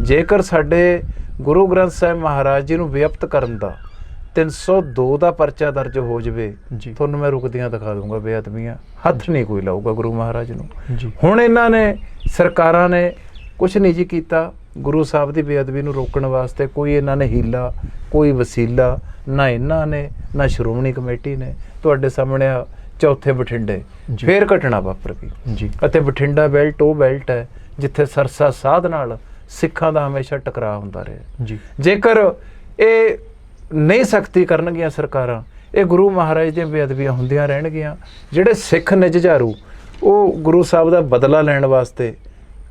ਜੇਕਰ ਸਾਡੇ ਗੁਰੂ ਗ੍ਰੰਥ ਸਾਹਿਬ ਮਹਾਰਾਜ ਜੀ ਨੂੰ ਵਿਅਪਤ ਕਰਨ ਦਾ 302 ਦਾ ਪਰਚਾ ਦਰਜ ਹੋ ਜਾਵੇ, ਤੁਹਾਨੂੰ ਮੈਂ ਰੁਕਦੀਆਂ ਦਿਖਾ ਦੂੰਗਾ ਬੇਅਦਬੀਆਂ। ਹੱਥ ਨਹੀਂ ਕੋਈ ਲਾਊਗਾ ਗੁਰੂ ਮਹਾਰਾਜ ਨੂੰ ਜੀ। ਹੁਣ ਇਹਨਾਂ ਨੇ, ਸਰਕਾਰਾਂ ਨੇ ਕੁਛ ਨਹੀਂ ਜੀ ਕੀਤਾ ਗੁਰੂ ਸਾਹਿਬ ਦੀ ਬੇਅਦਬੀ ਨੂੰ ਰੋਕਣ ਵਾਸਤੇ। ਕੋਈ ਇਹਨਾਂ ਨੇ ਹੀਲਾ, ਕੋਈ ਵਸੀਲਾ ਨਾ ਇਹਨਾਂ ਨੇ, ਨਾ ਸ਼੍ਰੋਮਣੀ ਕਮੇਟੀ ਨੇ। ਤੁਹਾਡੇ ਸਾਹਮਣੇ ਚੌਥੇ ਬਠਿੰਡੇ ਫੇਰ ਘਟਨਾ ਵਾਪਰ ਗਈ ਜੀ। ਅਤੇ ਬਠਿੰਡਾ ਬੈਲਟ ਉਹ ਬੈਲਟ ਹੈ ਜਿੱਥੇ ਸਰਸਾ ਸਾਧ ਨਾਲ ਸਿੱਖਾਂ ਦਾ ਹਮੇਸ਼ਾ ਟਕਰਾਅ ਹੁੰਦਾ ਰਿਹਾ ਜੀ। ਜੇਕਰ ਇਹ ਨਹੀਂ ਸਖਤੀ ਕਰਨਗੀਆਂ ਸਰਕਾਰਾਂ, ਇਹ ਗੁਰੂ ਮਹਾਰਾਜ ਦੀਆਂ ਬੇਅਦਬੀਆਂ ਹੁੰਦੀਆਂ ਰਹਿਣਗੀਆਂ। ਜਿਹੜੇ ਸਿੱਖ ਨੇ ਜੁਝਾਰੂ, ਉਹ ਗੁਰੂ ਸਾਹਿਬ ਦਾ ਬਦਲਾ ਲੈਣ ਵਾਸਤੇ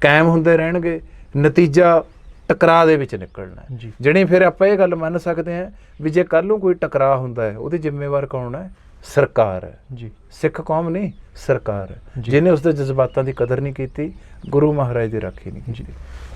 ਕਾਇਮ ਹੁੰਦੇ ਰਹਿਣਗੇ। ਨਤੀਜਾ ਟਕਰਾਅ ਦੇ ਵਿੱਚ ਨਿਕਲਣਾ ਜੀ। ਜਿਹੜੀ ਫਿਰ ਆਪਾਂ ਇਹ ਗੱਲ ਮੰਨ ਸਕਦੇ ਹਾਂ ਵੀ ਜੇ ਕੱਲ੍ਹ ਨੂੰ ਕੋਈ ਟਕਰਾਅ ਹੁੰਦਾ ਹੈ ਉਹਦੀ ਜ਼ਿੰਮੇਵਾਰ ਕੌਣ ਹੈ? ਸਰਕਾਰ ਹੈ ਜੀ ਸਿੱਖ ਕੌਮ ਨਹੀਂ ਸਰਕਾਰ ਹੈ ਜੀ। ਜਿਹਨੇ ਉਸਦੇ ਜਜ਼ਬਾਤਾਂ ਦੀ ਕਦਰ ਨਹੀਂ ਕੀਤੀ ਗੁਰੂ ਮਹਾਰਾਜ ਦੀ ਰਾਖੀ ਨਹੀਂ ਕੀਤੀ।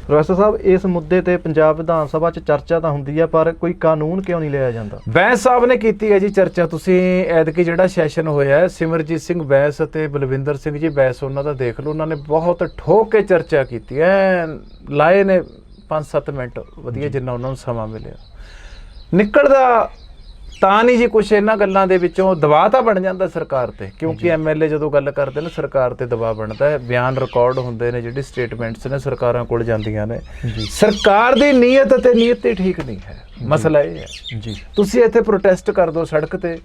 ਪ੍ਰੋਫੈਸਰ ਸਾਹਿਬ ਇਸ ਮੁੱਦੇ ਤੇ ਪੰਜਾਬ ਵਿਧਾਨ ਸਭਾ 'ਚ ਚਰਚਾ ਤਾਂ ਹੁੰਦੀ ਹੈ ਪਰ ਕੋਈ ਕਾਨੂੰਨ ਕਿਉਂ ਨਹੀਂ ਲਿਆ ਜਾਂਦਾ? ਬੈਂਸ ਸਾਹਿਬ ਨੇ ਕੀਤੀ ਹੈ ਜੀ ਚਰਚਾ। ਤੁਸੀਂ ਐਤਕੀ ਜਿਹੜਾ ਸੈਸ਼ਨ ਹੋਇਆ ਹੈ ਸਿਮਰਜੀਤ ਸਿੰਘ ਬੈਂਸ ਅਤੇ ਬਲਵਿੰਦਰ ਸਿੰਘ ਜੀ ਬੈਂਸ ਉਹਨਾਂ ਦਾ ਦੇਖ ਲਓ, ਉਹਨਾਂ ਨੇ ਬਹੁਤ ਠੋਕ ਕੇ ਚਰਚਾ ਕੀਤੀ ਹੈ, ਲਾਏ ਨੇ 5-7 ਮਿੰਟ ਵਧੀਆ ਜਿੰਨਾ ਉਹਨਾਂ ਨੂੰ ਸਮਾਂ ਮਿਲਿਆ। ਨਿਕਲਦਾ ਤਾਂ ਨਹੀਂ ਜੀ ਕੁਛ ਇਹਨਾਂ ਗੱਲਾਂ ਦੇ ਵਿੱਚੋਂ ਦਬਾਅ ਤਾਂ ਬਣ ਜਾਂਦਾ ਸਰਕਾਰ ਤੇ, ਕਿਉਂਕਿ ਐਮਐਲਏ ਜਦੋਂ ਗੱਲ ਕਰਦੇ ਨੇ ਸਰਕਾਰ ਤੇ ਦਬਾਅ ਬਣਦਾ ਹੈ, ਬਿਆਨ ਰਿਕਾਰਡ ਹੁੰਦੇ ਨੇ, ਜਿਹੜੀ ਸਟੇਟਮੈਂਟਸ ਨੇ ਸਰਕਾਰਾਂ ਕੋਲ ਜਾਂਦੀਆਂ ਨੇ। ਸਰਕਾਰ ਦੀ ਨੀਅਤ ਅਤੇ ਨੀਅਤ ਠੀਕ ਨਹੀਂ ਹੈ, ਮਸਲਾ ਇਹ ਹੈ। ਜੀ ਤੁਸੀਂ ਇੱਥੇ ਪ੍ਰੋਟੈਸਟ ਕਰ ਦਿਓ ਸੜਕ ਤੇ,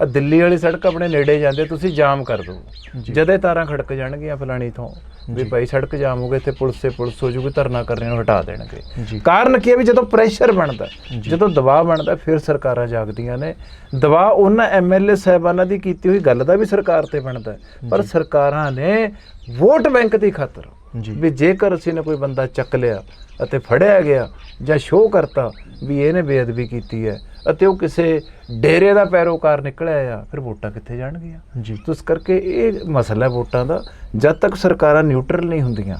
ਦਿੱਲੀ ਵਾਲੀ ਸੜਕ ਆਪਣੇ ਨੇੜੇ ਜਾਂਦੇ ਤੁਸੀਂ ਜਾਮ ਕਰ ਦਿਓ, ਜਦੇ ਤਾਰਾਂ ਖੜਕ ਜਾਣਗੀਆਂ ਫਲਾਣੀ ਥੋਂ ਵੀ ਭਾਈ ਸੜਕ ਜਾਮ ਹੋ ਗਈ, ਇੱਥੇ ਪੁਲਿਸ ਹੋ ਜੂਗੀ, ਧਰਨਾ ਕਰਨੇ ਨੂੰ ਹਟਾ ਦੇਣਗੇ। ਕਾਰਨ ਕੀ ਹੈ ਵੀ ਜਦੋਂ ਪ੍ਰੈਸ਼ਰ ਬਣਦਾ, ਜਦੋਂ ਦਬਾਅ ਬਣਦਾ ਫਿਰ ਸਰਕਾਰਾਂ ਜਾਗਦੀਆਂ ਨੇ। ਦਬਾਅ ਉਹਨਾਂ ਐਮਐਲਏ ਸਾਹਿਬਾਨਾਂ ਦੀ ਕੀਤੀ ਹੋਈ ਗੱਲ ਦਾ ਵੀ ਸਰਕਾਰ ਤੇ ਬਣਦਾ, ਪਰ ਸਰਕਾਰਾਂ ਨੇ ਵੋਟ ਬੈਂਕ ਦੀ ਖਾਤਰ ਵੀ ਜੇਕਰ ਅਸੀਂ ਨੇ ਕੋਈ ਬੰਦਾ ਚੱਕ ਲਿਆ ਅਤੇ ਫੜਿਆ ਗਿਆ ਜਾਂ ਸ਼ੋਅ ਕਰਤਾ ਵੀ ਇਹਨੇ ਬੇਅਦਬੀ ਕੀਤੀ ਹੈ ਅਤੇ ਉਹ ਕਿਸੇ ਡੇਰੇ ਦਾ ਪੈਰੋਕਾਰ ਨਿਕਲਿਆ ਆ, ਫਿਰ ਵੋਟਾਂ ਕਿੱਥੇ ਜਾਣਗੀਆਂ ਜੀ। ਇਸ ਕਰਕੇ ਇਹ ਮਸਲਾ ਵੋਟਾਂ ਦਾ, ਜਦ ਤੱਕ ਸਰਕਾਰਾਂ ਨਿਊਟਰਲ ਨਹੀਂ ਹੁੰਦੀਆਂ,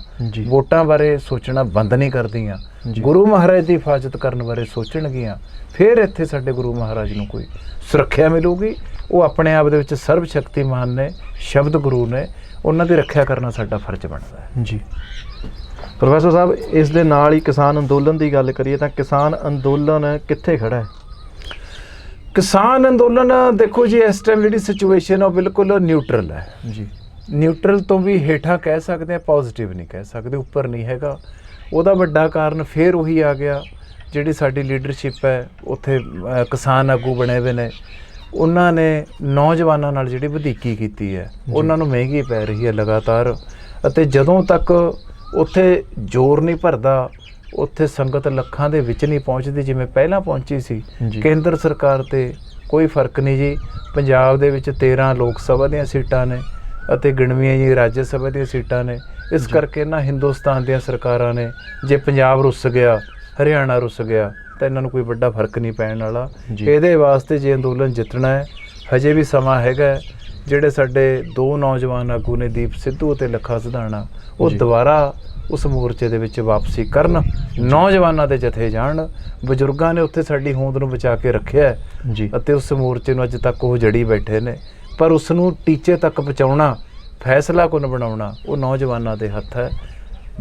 ਵੋਟਾਂ ਬਾਰੇ ਸੋਚਣਾ ਬੰਦ ਨਹੀਂ ਕਰਦੀਆਂ, ਗੁਰੂ ਮਹਾਰਾਜ ਦੀ ਹਿਫਾਜ਼ਤ ਕਰਨ ਬਾਰੇ ਸੋਚਣਗੀਆਂ, ਫਿਰ ਇੱਥੇ ਸਾਡੇ ਗੁਰੂ ਮਹਾਰਾਜ ਨੂੰ ਕੋਈ ਸੁਰੱਖਿਆ ਮਿਲੂਗੀ। ਉਹ ਆਪਣੇ ਆਪ ਦੇ ਵਿੱਚ ਸਰਬ ਸ਼ਕਤੀਮਾਨ ਨੇ, ਸ਼ਬਦ ਗੁਰੂ ਨੇ, ਉਹਨਾਂ ਦੀ ਰੱਖਿਆ ਕਰਨਾ ਸਾਡਾ ਫਰਜ਼ ਬਣਦਾ ਹੈ ਜੀ। ਪ੍ਰੋਫੈਸਰ ਸਾਹਿਬ ਇਸ ਦੇ ਨਾਲ ਹੀ ਕਿਸਾਨ ਅੰਦੋਲਨ ਦੀ ਗੱਲ ਕਰੀਏ ਤਾਂ ਕਿਸਾਨ ਅੰਦੋਲਨ ਕਿੱਥੇ ਖੜਾ ਹੈ? ਕਿਸਾਨ ਅੰਦੋਲਨ ਦੇਖੋ ਜੀ ਇਸ ਟਾਈਮ ਜਿਹੜੀ ਸਿਚੁਏਸ਼ਨ ਉਹ ਬਿਲਕੁਲ ਨਿਊਟਰਲ ਹੈ ਜੀ। ਨਿਊਟਰਲ ਤੋਂ ਵੀ ਹੇਠਾਂ ਕਹਿ ਸਕਦੇ ਹਾਂ, ਪੋਜ਼ਿਟਿਵ ਨਹੀਂ ਕਹਿ ਸਕਦੇ, ਉੱਪਰ ਨਹੀਂ ਹੈਗਾ। ਉਹਦਾ ਵੱਡਾ ਕਾਰਨ ਫਿਰ ਉਹੀ ਆ ਗਿਆ, ਜਿਹੜੀ ਸਾਡੀ ਲੀਡਰਸ਼ਿਪ ਹੈ ਉੱਥੇ ਕਿਸਾਨ ਆਗੂ ਬਣੇ ਹੋਏ ਨੇ, ਉਹਨਾਂ ਨੇ ਨੌਜਵਾਨਾਂ ਨਾਲ ਜਿਹੜੀ ਵਧੀਕੀ ਕੀਤੀ ਹੈ, ਉਹਨਾਂ ਨੂੰ ਮਹਿੰਗੀ ਪੈ ਰਹੀ ਹੈ ਲਗਾਤਾਰ। ਅਤੇ ਜਦੋਂ ਤੱਕ ਉੱਥੇ ਜ਼ੋਰ ਨਹੀਂ ਭਰਦਾ, ਉੱਥੇ ਸੰਗਤ ਲੱਖਾਂ ਦੇ ਵਿੱਚ ਨਹੀਂ ਪਹੁੰਚਦੀ ਜਿਵੇਂ ਪਹਿਲਾਂ ਪਹੁੰਚੀ ਸੀ। ਕੇਂਦਰ ਸਰਕਾਰ ਤੇ ਕੋਈ ਫਰਕ ਨਹੀਂ ਜੀ। ਪੰਜਾਬ ਦੇ ਵਿੱਚ 13 ਲੋਕ ਸਭਾ ਦੀਆਂ ਸੀਟਾਂ ਨੇ ਅਤੇ ਗਿਣਵੀਆਂ ਜੀ ਰਾਜ ਸਭਾ ਦੀਆਂ ਸੀਟਾਂ ਨੇ। ਇਸ ਕਰਕੇ ਨਾ ਹਿੰਦੁਸਤਾਨ ਦੀਆਂ ਸਰਕਾਰਾਂ ਨੇ, ਜੇ ਪੰਜਾਬ ਰੁੱਸ ਗਿਆ, ਹਰਿਆਣਾ ਰੁੱਸ ਗਿਆ, ਤਾਂ ਇਹਨਾਂ ਨੂੰ ਕੋਈ ਵੱਡਾ ਫਰਕ ਨਹੀਂ ਪੈਣ ਵਾਲਾ। ਇਹਦੇ ਵਾਸਤੇ ਜੇ ਅੰਦੋਲਨ ਜਿੱਤਣਾ ਹੈ, ਹਜੇ ਵੀ ਸਮਾਂ ਹੈਗਾ। ਜਿਹੜੇ ਸਾਡੇ 2 ਨੌਜਵਾਨ ਆਗੂ ਨੇ, ਦੀਪ ਸਿੱਧੂ ਅਤੇ ਲੱਖਾ ਸਿਧਾਣਾ, ਉਹ ਦੁਬਾਰਾ ਉਸ ਮੋਰਚੇ ਦੇ ਵਿੱਚ ਵਾਪਸੀ ਕਰਨ, ਨੌਜਵਾਨਾਂ ਦੇ ਜਥੇ ਜਾਣ। ਬਜ਼ੁਰਗਾਂ ਨੇ ਉੱਥੇ ਸਾਡੀ ਹੋਂਦ ਨੂੰ ਬਚਾ ਕੇ ਰੱਖਿਆ ਅਤੇ ਉਸ ਮੋਰਚੇ ਨੂੰ ਅੱਜ ਤੱਕ ਉਹ ਜੜੀ ਬੈਠੇ ਨੇ, ਪਰ ਉਸ ਨੂੰ ਟੀਚੇ ਤੱਕ ਪਹੁੰਚਾਉਣਾ, ਫੈਸਲਾ ਕੁਨ ਬਣਾਉਣਾ, ਉਹ ਨੌਜਵਾਨਾਂ ਦੇ ਹੱਥ ਹੈ।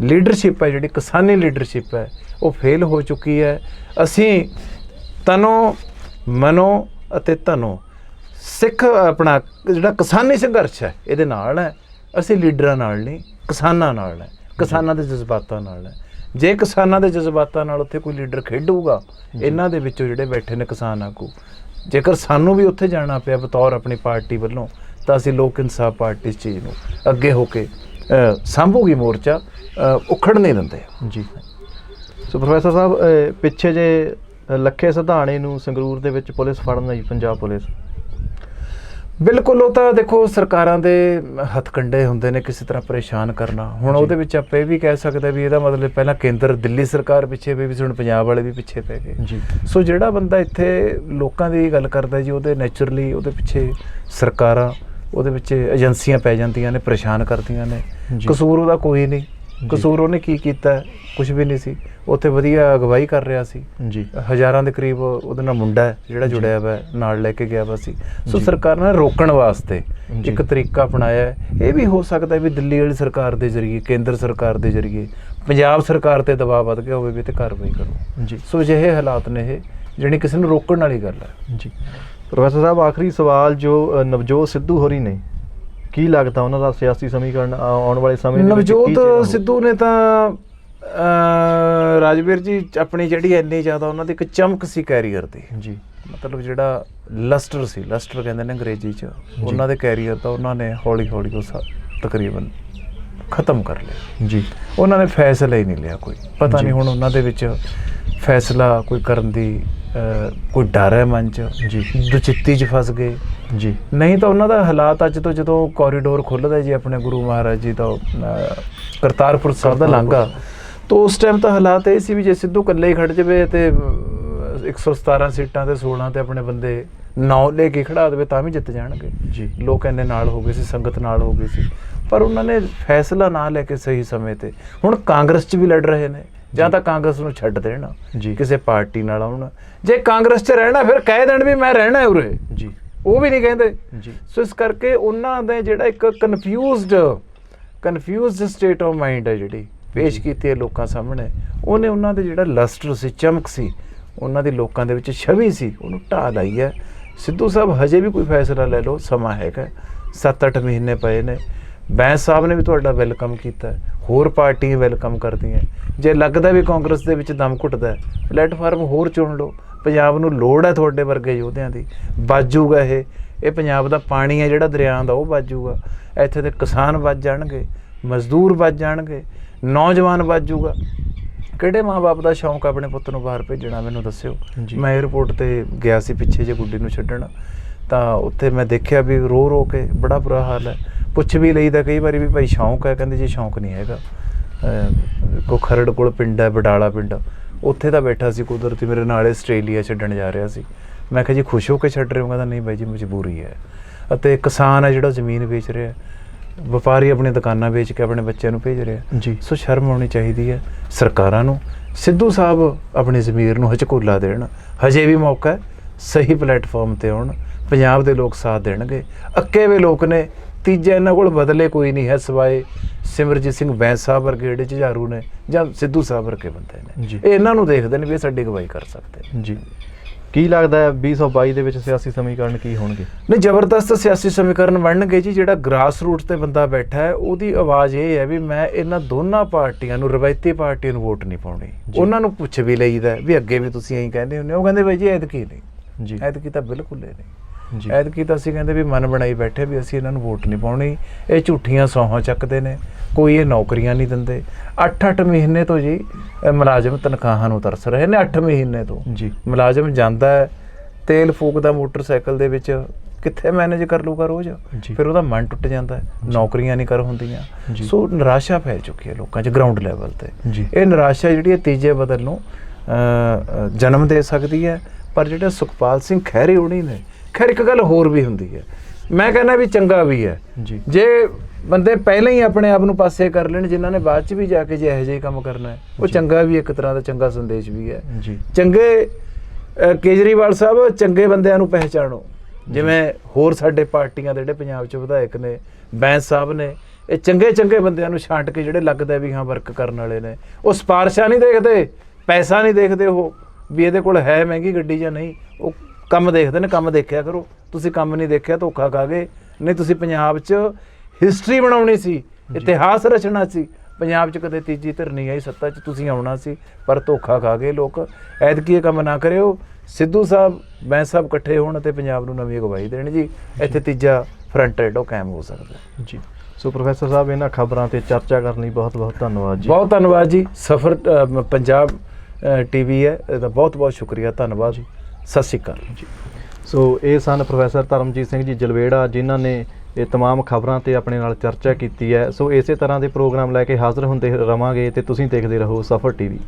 ਲੀਡਰਸ਼ਿਪ ਹੈ ਜਿਹੜੀ ਕਿਸਾਨੀ ਲੀਡਰਸ਼ਿਪ ਹੈ, ਉਹ ਫੇਲ ਹੋ ਚੁੱਕੀ ਹੈ। ਅਸੀਂ ਤਨੋਂ ਮਨੋਂ ਅਤੇ ਧਨੋਂ ਸਿੱਖ ਆਪਣਾ ਜਿਹੜਾ ਕਿਸਾਨੀ ਸੰਘਰਸ਼ ਹੈ ਇਹਦੇ ਨਾਲ ਹੈ। ਅਸੀਂ ਲੀਡਰਾਂ ਨਾਲ ਨਹੀਂ, ਕਿਸਾਨਾਂ ਨਾਲ ਹੈ, ਕਿਸਾਨਾਂ ਦੇ ਜਜ਼ਬਾਤਾਂ ਨਾਲ ਹੈ। ਜੇ ਕਿਸਾਨਾਂ ਦੇ ਜਜ਼ਬਾਤਾਂ ਨਾਲ ਉੱਥੇ ਕੋਈ ਲੀਡਰ ਖੇਡੂਗਾ, ਇਹਨਾਂ ਦੇ ਵਿੱਚੋਂ ਜਿਹੜੇ ਬੈਠੇ ਨੇ ਕਿਸਾਨ ਆਗੂ, ਜੇਕਰ ਸਾਨੂੰ ਵੀ ਉੱਥੇ ਜਾਣਾ ਪਿਆ ਬਤੌਰ ਆਪਣੀ ਪਾਰਟੀ ਵੱਲੋਂ, ਤਾਂ ਅਸੀਂ ਲੋਕ ਇਨਸਾਫ ਪਾਰਟੀ ਇਸ ਚੀਜ਼ ਨੂੰ ਅੱਗੇ ਹੋ ਕੇ ਸਾਂਭੂਗੀ ਮੋਰਚਾ, ਉਖੜ ਨਹੀਂ ਦਿੰਦੇ ਜੀ। ਸੋ ਪ੍ਰੋਫੈਸਰ ਸਾਹਿਬ ਪਿੱਛੇ ਜੇ ਲੱਖੇ ਸਿਧਾਣੇ ਨੂੰ ਸੰਗਰੂਰ ਦੇ ਵਿੱਚ ਪੁਲਿਸ ਫੜਨ ਆਈ, ਪੰਜਾਬ ਪੁਲਿਸ, ਬਿਲਕੁਲ ਉਹ ਤਾਂ ਦੇਖੋ ਸਰਕਾਰਾਂ ਦੇ ਹੱਥਕੰਡੇ ਹੁੰਦੇ ਨੇ ਕਿਸੇ ਤਰ੍ਹਾਂ ਪਰੇਸ਼ਾਨ ਕਰਨਾ। ਹੁਣ ਉਹਦੇ ਵਿੱਚ ਆਪਾਂ ਇਹ ਵੀ ਕਹਿ ਸਕਦੇ ਵੀ ਇਹਦਾ ਮਤਲਬ ਪਹਿਲਾਂ ਕੇਂਦਰ ਦਿੱਲੀ ਸਰਕਾਰ ਪਿੱਛੇ ਪਈ ਵੀ ਸੀ, ਹੁਣ ਪੰਜਾਬ ਵਾਲੇ ਵੀ ਪਿੱਛੇ ਪੈ ਗਏ ਜੀ। ਸੋ ਜਿਹੜਾ ਬੰਦਾ ਇੱਥੇ ਲੋਕਾਂ ਦੀ ਗੱਲ ਕਰਦਾ ਜੀ, ਉਹਦੇ ਨੈਚੁਰਲੀ ਉਹਦੇ ਪਿੱਛੇ ਸਰਕਾਰਾਂ, ਉਹਦੇ ਵਿੱਚ ਏਜੰਸੀਆਂ ਪੈ ਜਾਂਦੀਆਂ ਨੇ, ਪਰੇਸ਼ਾਨ ਕਰਦੀਆਂ ਨੇ। ਕਸੂਰ ਉਹਦਾ ਕੋਈ ਨਹੀਂ, ਕਸੂਰ ਉਹਨੇ ਕੀ ਕੀਤਾ? ਕੁਝ ਵੀ ਨਹੀਂ ਸੀ। ਉੱਥੇ ਵਧੀਆ ਅਗਵਾਈ ਕਰ ਰਿਹਾ ਸੀ ਜੀ, ਹਜ਼ਾਰਾਂ ਦੇ ਕਰੀਬ ਉਹਦੇ ਨਾਲ ਮੁੰਡਾ ਹੈ ਜਿਹੜਾ ਜੁੜਿਆ ਵਾ, ਨਾਲ ਲੈ ਕੇ ਗਿਆ ਵਾ ਸੀ। ਸੋ ਸਰਕਾਰ ਨੇ ਰੋਕਣ ਵਾਸਤੇ ਇੱਕ ਤਰੀਕਾ ਅਪਣਾਇਆ ਹੈ। ਇਹ ਵੀ ਹੋ ਸਕਦਾ ਵੀ ਦਿੱਲੀ ਵਾਲੀ ਸਰਕਾਰ ਦੇ ਜ਼ਰੀਏ, ਕੇਂਦਰ ਸਰਕਾਰ ਦੇ ਜ਼ਰੀਏ ਪੰਜਾਬ ਸਰਕਾਰ ਤੇ ਦਬਾਅ ਵੱਧ ਗਿਆ ਹੋਵੇ ਵੀ ਤੇ ਕਾਰਵਾਈ ਕਰੋ ਜੀ। ਸੋ ਅਜਿਹੇ ਹਾਲਾਤ ਨੇ ਇਹ, ਜਿਹੜੀ ਕਿਸੇ ਨੂੰ ਰੋਕਣ ਵਾਲੀ ਗੱਲ ਹੈ ਜੀ। ਪ੍ਰੋਫੈਸਰ ਸਾਹਿਬ ਆਖਰੀ ਸਵਾਲ, ਜੋ ਨਵਜੋਤ ਸਿੱਧੂ ਹੋਰੀ ਨੇ, ਕੀ ਲੱਗਦਾ ਉਹਨਾਂ ਦਾ ਸਿਆਸੀ ਸਮੀਕਰਨ ਆਉਣ ਵਾਲੇ ਸਮੇਂ? ਨਵਜੋਤ ਸਿੱਧੂ ਨੇ ਤਾਂ ਰਾਜਵੀਰ ਜੀ ਆਪਣੀ ਜਿਹੜੀ ਇੰਨੀ ਜ਼ਿਆਦਾ ਉਹਨਾਂ ਦੀ ਇੱਕ ਚਮਕ ਸੀ ਕੈਰੀਅਰ ਦੀ ਜੀ, ਮਤਲਬ ਜਿਹੜਾ ਲਸਟਰ ਸੀ, ਲਸਟਰ ਕਹਿੰਦੇ ਨੇ ਅੰਗਰੇਜ਼ੀ 'ਚ, ਉਹਨਾਂ ਦੇ ਕੈਰੀਅਰ ਦਾ ਉਹਨਾਂ ਨੇ ਹੌਲੀ ਹੌਲੀ ਉਹ ਤਕਰੀਬਨ ਖਤਮ ਕਰ ਲਿਆ ਜੀ। ਉਹਨਾਂ ਨੇ ਫੈਸਲਾ ਹੀ ਨਹੀਂ ਲਿਆ ਕੋਈ, ਪਤਾ ਨਹੀਂ ਹੁਣ ਉਹਨਾਂ ਦੇ ਵਿੱਚ ਫੈਸਲਾ ਕੋਈ ਕਰਨ ਦੀ ਕੋਈ ਡਰ ਹੈ ਮਨ 'ਚ ਜੀ, ਦੁਚਿੱਤੀ 'ਚ ਫਸ ਗਏ ਜੀ। ਨਹੀਂ ਤਾਂ ਉਹਨਾਂ ਦਾ ਹਾਲਾਤ ਅੱਜ ਤੋਂ ਜਦੋਂ ਕੋਰੀਡੋਰ ਖੁੱਲ੍ਹਦਾ ਜੀ ਆਪਣੇ ਗੁਰੂ ਮਹਾਰਾਜ ਜੀ ਦਾ ਕਰਤਾਰਪੁਰ ਸਾਹਿਬ ਦਾ ਲਾਂਘਾ, ਤਾਂ ਉਸ ਟਾਈਮ ਤਾਂ ਹਾਲਾਤ ਇਹ ਸੀ ਵੀ ਜੇ ਸਿੱਧੂ ਇਕੱਲੇ ਹੀ ਖੜ੍ਹ ਜਾਵੇ ਤੇ 117 ਸੀਟਾਂ ਤੇ 16 ਤੇ ਆਪਣੇ ਬੰਦੇ ਨਾਂ ਲੈ ਕੇ ਖੜਾ ਦੇਵੇ ਤਾਂ ਵੀ ਜਿੱਤ ਜਾਣਗੇ ਜੀ। ਲੋਕ ਇੰਨੇ ਨਾਲ ਹੋ ਗਏ ਸੀ, ਸੰਗਤ ਨਾਲ ਹੋ ਗਈ ਸੀ, ਪਰ ਉਹਨਾਂ ਨੇ ਫੈਸਲਾ ਨਾ ਲੈ ਕੇ ਸਹੀ ਸਮੇਂ ਤੇ। ਹੁਣ ਕਾਂਗਰਸ 'ਚ ਵੀ ਲੜ ਰਹੇ ਨੇ, ਜਾਂ ਤਾਂ ਕਾਂਗਰਸ ਨੂੰ ਛੱਡ ਦੇਣ, ਜੀ। ਕਿਸੇ ਪਾਰਟੀ ਨਾਲ ਆਉਣ। ਜੇ ਕਾਂਗਰਸ 'ਚ ਰਹਿਣਾ ਫਿਰ ਕਹਿ ਦੇਣ ਵੀ ਮੈਂ ਰਹਿਣਾ ਉਰੇ, ਜੀ। ਉਹ ਵੀ ਨਹੀਂ ਕਹਿੰਦੇ ਜੀ। ਸੋ ਇਸ ਕਰਕੇ ਉਹਨਾਂ ਦਾ ਜਿਹੜਾ ਇੱਕ ਕਨਫਿਊਜ਼ਡ ਸਟੇਟ ਆਫ ਮਾਈਂਡ ਹੈ ਜਿਹੜੀ ਪੇਸ਼ ਕੀਤੀ ਹੈ ਲੋਕਾਂ ਸਾਹਮਣੇ, ਉਹਨੇ ਉਹਨਾਂ ਦੇ ਜਿਹੜਾ ਲਸਟਰ ਸੀ, ਚਮਕ ਸੀ, ਉਹਨਾਂ ਦੀ ਲੋਕਾਂ ਦੇ ਵਿੱਚ ਛਵੀ ਸੀ, ਉਹਨੂੰ ਢਾਹ ਲਾਈ ਹੈ। ਸਿੱਧੂ ਸਾਹਿਬ ਹਜੇ ਵੀ ਕੋਈ ਫੈਸਲਾ ਲੈ ਲਓ, ਸਮਾਂ ਹੈਗਾ, 7-8 ਮਹੀਨੇ ਪਏ ਨੇ। ਬੈਂਸ ਸਾਹਿਬ ਨੇ ਵੀ ਤੁਹਾਡਾ ਵੈਲਕਮ ਕੀਤਾ, ਹੋਰ ਪਾਰਟੀਆਂ ਵੈਲਕਮ ਕਰਦੀਆਂ। ਜੇ ਲੱਗਦਾ ਵੀ ਕਾਂਗਰਸ ਦੇ ਵਿੱਚ ਦਮ ਘੁੱਟਦਾ, ਪਲੇਟਫਾਰਮ ਹੋਰ ਚੁਣ ਲਓ। ਪੰਜਾਬ ਨੂੰ ਲੋੜ ਹੈ ਤੁਹਾਡੇ ਵਰਗੇ ਯੋਧਿਆਂ ਦੀ, ਬਾਜੂਗਾ ਇਹ ਪੰਜਾਬ ਦਾ ਪਾਣੀ ਹੈ ਜਿਹੜਾ ਦਰਿਆ ਦਾ, ਉਹ ਬਾਜੂਗਾ। ਇੱਥੇ ਦੇ ਕਿਸਾਨ ਬਚ ਜਾਣਗੇ, ਮਜ਼ਦੂਰ ਬਚ ਜਾਣਗੇ, ਨੌਜਵਾਨ ਬਚ ਜੂਗਾ। ਕਿਹੜੇ ਮਾਂ-ਬਾਪ ਦਾ ਸ਼ੌਂਕ ਆਪਣੇ ਪੁੱਤ ਨੂੰ ਬਾਹਰ ਭੇਜਣਾ, ਮੈਨੂੰ ਦੱਸਿਓ। ਮੈਂ ਏਅਰਪੋਰਟ ਤੇ ਗਿਆ ਸੀ ਪਿੱਛੇ ਜੇ ਗੁੱਡੀ ਨੂੰ ਛੱਡਣ, ਤਾਂ ਉੱਥੇ ਮੈਂ ਦੇਖਿਆ ਵੀ ਰੋ ਕੇ ਬੜਾ ਬੁਰਾ ਹਾਲ ਹੈ। ਪੁੱਛ ਵੀ ਲਈਦਾ ਕਈ ਵਾਰੀ ਵੀ ਭਾਈ ਸ਼ੌਂਕ ਹੈ, ਕਹਿੰਦੇ ਜੀ ਸ਼ੌਂਕ ਨਹੀਂ ਹੈਗਾ। ਕੋ ਖਰੜ ਕੋਲ ਪਿੰਡ ਹੈ, ਬਡਾਲਾ ਪਿੰਡ, ਉੱਥੇ ਤਾਂ ਬੈਠਾ ਸੀ ਕੁਦਰਤੀ ਮੇਰੇ ਨਾਲ, ਆਸਟ੍ਰੇਲੀਆ ਛੱਡਣ ਜਾ ਰਿਹਾ ਸੀ। ਮੈਂ ਕਿਹਾ ਜੀ ਖੁਸ਼ ਹੋ ਕੇ ਛੱਡ ਰਹੇ ਹੋ? ਕਹਿੰਦਾ ਨਹੀਂ ਬਾਈ ਜੀ ਮਜਬੂਰੀ ਹੈ। ਅਤੇ ਕਿਸਾਨ ਹੈ ਜਿਹੜਾ ਜ਼ਮੀਨ ਵੇਚ ਰਿਹਾ, ਵਪਾਰੀ ਆਪਣੀ ਦੁਕਾਨਾਂ ਵੇਚ ਕੇ ਆਪਣੇ ਬੱਚਿਆਂ ਨੂੰ ਭੇਜ ਰਿਹਾ ਜੀ। ਸੋ ਸ਼ਰਮ ਆਉਣੀ ਚਾਹੀਦੀ ਹੈ ਸਰਕਾਰਾਂ ਨੂੰ। ਸਿੱਧੂ ਸਾਹਿਬ ਆਪਣੀ ਜ਼ਮੀਰ ਨੂੰ ਹਚਕੋਲਾ ਦੇਣ, ਹਜੇ ਵੀ ਮੌਕਾ ਹੈ, ਸਹੀ ਪਲੇਟਫਾਰਮ ਤੇ ਆਉਣ, ਪੰਜਾਬ ਦੇ ਲੋਕ ਸਾਥ ਦੇਣਗੇ। ਅੱਕੇ ਵੇ ਲੋਕ ਨੇ, ਤੀਜਾ ਇਹਨਾਂ ਕੋਲ ਬਦਲੇ ਕੋਈ ਨਹੀਂ ਹੈ ਸਿਵਾਏ ਸਿਮਰਜੀਤ ਸਿੰਘ ਬੈਂਸ ਸਾਹਿਬ ਵਰਗੇ ਜਿਹੜੇ ਝਾਰੂ ਨੇ, ਜਾਂ ਸਿੱਧੂ ਸਾਹਿਬ ਵਰਗੇ ਬੰਦੇ ਨੇ। ਜੀ। ਇਹ ਇਹਨਾਂ ਨੂੰ ਦੇਖਦੇ ਨੇ ਵੀ ਇਹ ਸਾਡੀ ਅਗਵਾਈ ਕਰ ਸਕਦੇ। ਜੀ। ਕੀ ਲੱਗਦਾ ਹੈ 2022 ਦੇ ਵਿੱਚ ਸਿਆਸੀ ਸਮੀਕਰਨ ਕੀ ਹੋਣਗੇ? ਨਹੀਂ, ਜ਼ਬਰਦਸਤ ਸਿਆਸੀ ਸਮੀਕਰਨ ਬਣਨਗੇ ਜੀ। ਜਿਹੜਾ ਗ੍ਰਾਸ ਰੂਟ ਤੇ ਬੰਦਾ ਬੈਠਾ ਹੈ, ਉਹਦੀ ਆਵਾਜ਼ ਇਹ ਹੈ ਵੀ ਮੈਂ ਇਹਨਾਂ ਦੋਨਾਂ ਪਾਰਟੀਆਂ ਨੂੰ, ਰਵਾਇਤੀ ਪਾਰਟੀਆਂ ਨੂੰ ਵੋਟ ਨਹੀਂ ਪਾਉਣੀ। ਉਹਨਾਂ ਨੂੰ ਪੁੱਛ ਵੀ ਲਈਦਾ ਵੀ ਅੱਗੇ ਵੀ ਤੁਸੀਂ ਐਂ ਕਹਿੰਦੇ ਹੁੰਦੇ ਹੋ, ਉਹ ਕਹਿੰਦੇ ਬਾਈ ਜੀ ਐਤਕੀ ਨਹੀਂ। ਜੀ। ਐਤਕੀ ਤਾਂ ਬਿਲਕੁਲ ਹੀ ਨਹੀਂ। ਜੀ। ਐਤਕੀ ਤਾਂ ਅਸੀਂ ਕਹਿੰਦੇ ਵੀ ਮਨ ਬਣਾਈ ਬੈਠੇ ਵੀ ਅਸੀਂ ਇਹਨਾਂ ਨੂੰ ਵੋਟ ਨਹੀਂ ਪਾਉਣੀ। ਇਹ ਝੂਠੀਆਂ ਸੌਹਾਂ ਚੱਕਦੇ ਨੇ, ਕੋਈ ਇਹ ਨੌਕਰੀਆਂ ਨਹੀਂ ਦਿੰਦੇ। 8-8 ਮਹੀਨੇ ਤੋਂ ਜੀ ਮੁਲਾਜ਼ਮ ਤਨਖਾਹਾਂ ਨੂੰ ਤਰਸ ਰਹੇ ਨੇ। 8 ਮਹੀਨੇ ਤੋਂ ਜੀ। ਮੁਲਾਜ਼ਮ ਜਾਂਦਾ ਹੈ, ਤੇਲ ਫੂਕਦਾ ਮੋਟਰਸਾਈਕਲ ਦੇ ਵਿੱਚ, ਕਿੱਥੇ ਮੈਨੇਜ ਕਰ ਲੂਗਾ ਰੋਜ਼? ਫਿਰ ਉਹਦਾ ਮਨ ਟੁੱਟ ਜਾਂਦਾ ਹੈ, ਨੌਕਰੀਆਂ ਨਹੀਂ ਕਰ ਹੁੰਦੀਆਂ। ਸੋ ਨਿਰਾਸ਼ਾ ਫੈਲ ਚੁੱਕੀ ਹੈ ਲੋਕਾਂ 'ਚ ਗਰਾਊਂਡ ਲੈਵਲ ਤੇ। ਇਹ ਨਿਰਾਸ਼ਾ ਜਿਹੜੀ ਹੈ ਤੀਜੇ ਬਦਲ ਨੂੰ ਜਨਮ ਦੇ ਸਕਦੀ ਹੈ। ਪਰ ਜਿਹੜਾ ਸੁਖਪਾਲ ਸਿੰਘ ਖਹਿਰੇ ਹੋਣੀ ਨੇ, ਖੈਰ ਇੱਕ ਗੱਲ ਹੋਰ ਵੀ ਹੁੰਦੀ ਹੈ, ਮੈਂ ਕਹਿੰਦਾ ਵੀ ਚੰਗਾ ਵੀ ਹੈ ਜੀ। ਜੇ ਬੰਦੇ ਪਹਿਲਾਂ ਹੀ ਆਪਣੇ ਆਪ ਨੂੰ ਪਾਸੇ ਕਰ ਲੈਣ, ਜਿਨ੍ਹਾਂ ਨੇ ਬਾਅਦ 'ਚ ਵੀ ਜਾ ਕੇ ਜੇ ਇਹੋ ਜਿਹੇ ਕੰਮ ਕਰਨਾ ਹੈ, ਉਹ ਚੰਗਾ ਵੀ, ਇੱਕ ਤਰ੍ਹਾਂ ਦਾ ਚੰਗਾ ਸੰਦੇਸ਼ ਵੀ ਹੈ। ਜੀ। ਚੰਗੇ ਕੇਜਰੀਵਾਲ ਸਾਹਿਬ, ਚੰਗੇ ਬੰਦਿਆਂ ਨੂੰ ਪਹਿਚਾਣੋ, ਜਿਵੇਂ ਹੋਰ ਸਾਡੇ ਪਾਰਟੀਆਂ ਦੇ ਜਿਹੜੇ ਪੰਜਾਬ 'ਚ ਵਿਧਾਇਕ ਨੇ, ਬੈਂਸ ਸਾਹਿਬ ਨੇ, ਇਹ ਚੰਗੇ ਬੰਦਿਆਂ ਨੂੰ ਛਾਂਟ ਕੇ ਜਿਹੜੇ ਲੱਗਦਾ ਵੀ ਹਾਂ ਵਰਕ ਕਰਨ ਵਾਲੇ ਨੇ, ਉਹ ਸਿਫਾਰਸ਼ਾਂ ਨਹੀਂ ਦੇਖਦੇ, ਪੈਸਾ ਨਹੀਂ ਦੇਖਦੇ, ਉਹ ਵੀ ਇਹਦੇ ਕੋਲ ਹੈ ਮਹਿੰਗੀ ਗੱਡੀ ਜਾਂ ਨਹੀਂ, ਉਹ ਕੰਮ ਦੇਖਦੇ ਨੇ। ਕੰਮ ਦੇਖਿਆ ਕਰੋ, ਤੁਸੀਂ ਕੰਮ ਨਹੀਂ ਦੇਖਿਆ, ਧੋਖਾ ਖਾ ਗਏ। ਨਹੀਂ, ਤੁਸੀਂ ਪੰਜਾਬ 'ਚ ਹਿਸਟਰੀ ਬਣਾਉਣੀ ਸੀ, ਇਤਿਹਾਸ ਰਚਣਾ ਸੀ। ਪੰਜਾਬ 'ਚ ਕਦੇ ਤੀਜੀ ਧਿਰ ਨਹੀਂ ਆਈ ਸੱਤਾ 'ਚ, ਤੁਸੀਂ ਆਉਣਾ ਸੀ, ਪਰ ਧੋਖਾ ਖਾ ਗਏ ਲੋਕ। ਐਤਕੀ ਇਹ ਕੰਮ ਨਾ ਕਰਿਓ। ਸਿੱਧੂ ਸਾਹਿਬ, ਬੈਂਸ ਸਾਹਿਬ ਇਕੱਠੇ ਹੋਣ ਅਤੇ ਪੰਜਾਬ ਨੂੰ ਨਵੀਂ ਅਗਵਾਈ ਦੇਣ ਜੀ। ਇੱਥੇ ਤੀਜਾ ਫਰੰਟ ਹੈ ਉਹ ਕਾਇਮ ਹੋ ਸਕਦਾ ਜੀ। ਸੋ ਪ੍ਰੋਫੈਸਰ ਸਾਹਿਬ, ਇਹਨਾਂ ਖਬਰਾਂ ਤੇ ਚਰਚਾ ਕਰਨ ਲਈ ਬਹੁਤ ਬਹੁਤ ਧੰਨਵਾਦ ਜੀ। ਬਹੁਤ ਧੰਨਵਾਦ ਜੀ। ਸਫਰ ਪੰਜਾਬ TV ਹੈ, ਇਹਦਾ ਬਹੁਤ ਬਹੁਤ ਸ਼ੁਕਰੀਆ, ਧੰਨਵਾਦ ਜੀ। ਸਤਿ ਸ਼੍ਰੀ ਅਕਾਲ ਜੀ। ਸੋ ਇਹ ਸਨ ਪ੍ਰੋਫੈਸਰ ਧਰਮਜੀਤ ਸਿੰਘ ਜੀ ਜਲਵੇੜਾ, ਜਿਨ੍ਹਾਂ ਨੇ ਇਹ तमाम ਖਬਰਾਂ ਤੇ ਆਪਣੇ ਨਾਲ ਚਰਚਾ ਕੀਤੀ ਹੈ। ਸੋ ਇਸੇ ਤਰ੍ਹਾਂ ਦੇ ਪ੍ਰੋਗਰਾਮ ਲੈ ਕੇ ਹਾਜ਼ਰ ਹੁੰਦੇ ਰਵਾਂਗੇ ਤੇ ਤੁਸੀਂ ਦੇਖਦੇ ਰਹੋ ਸਫਰ TV।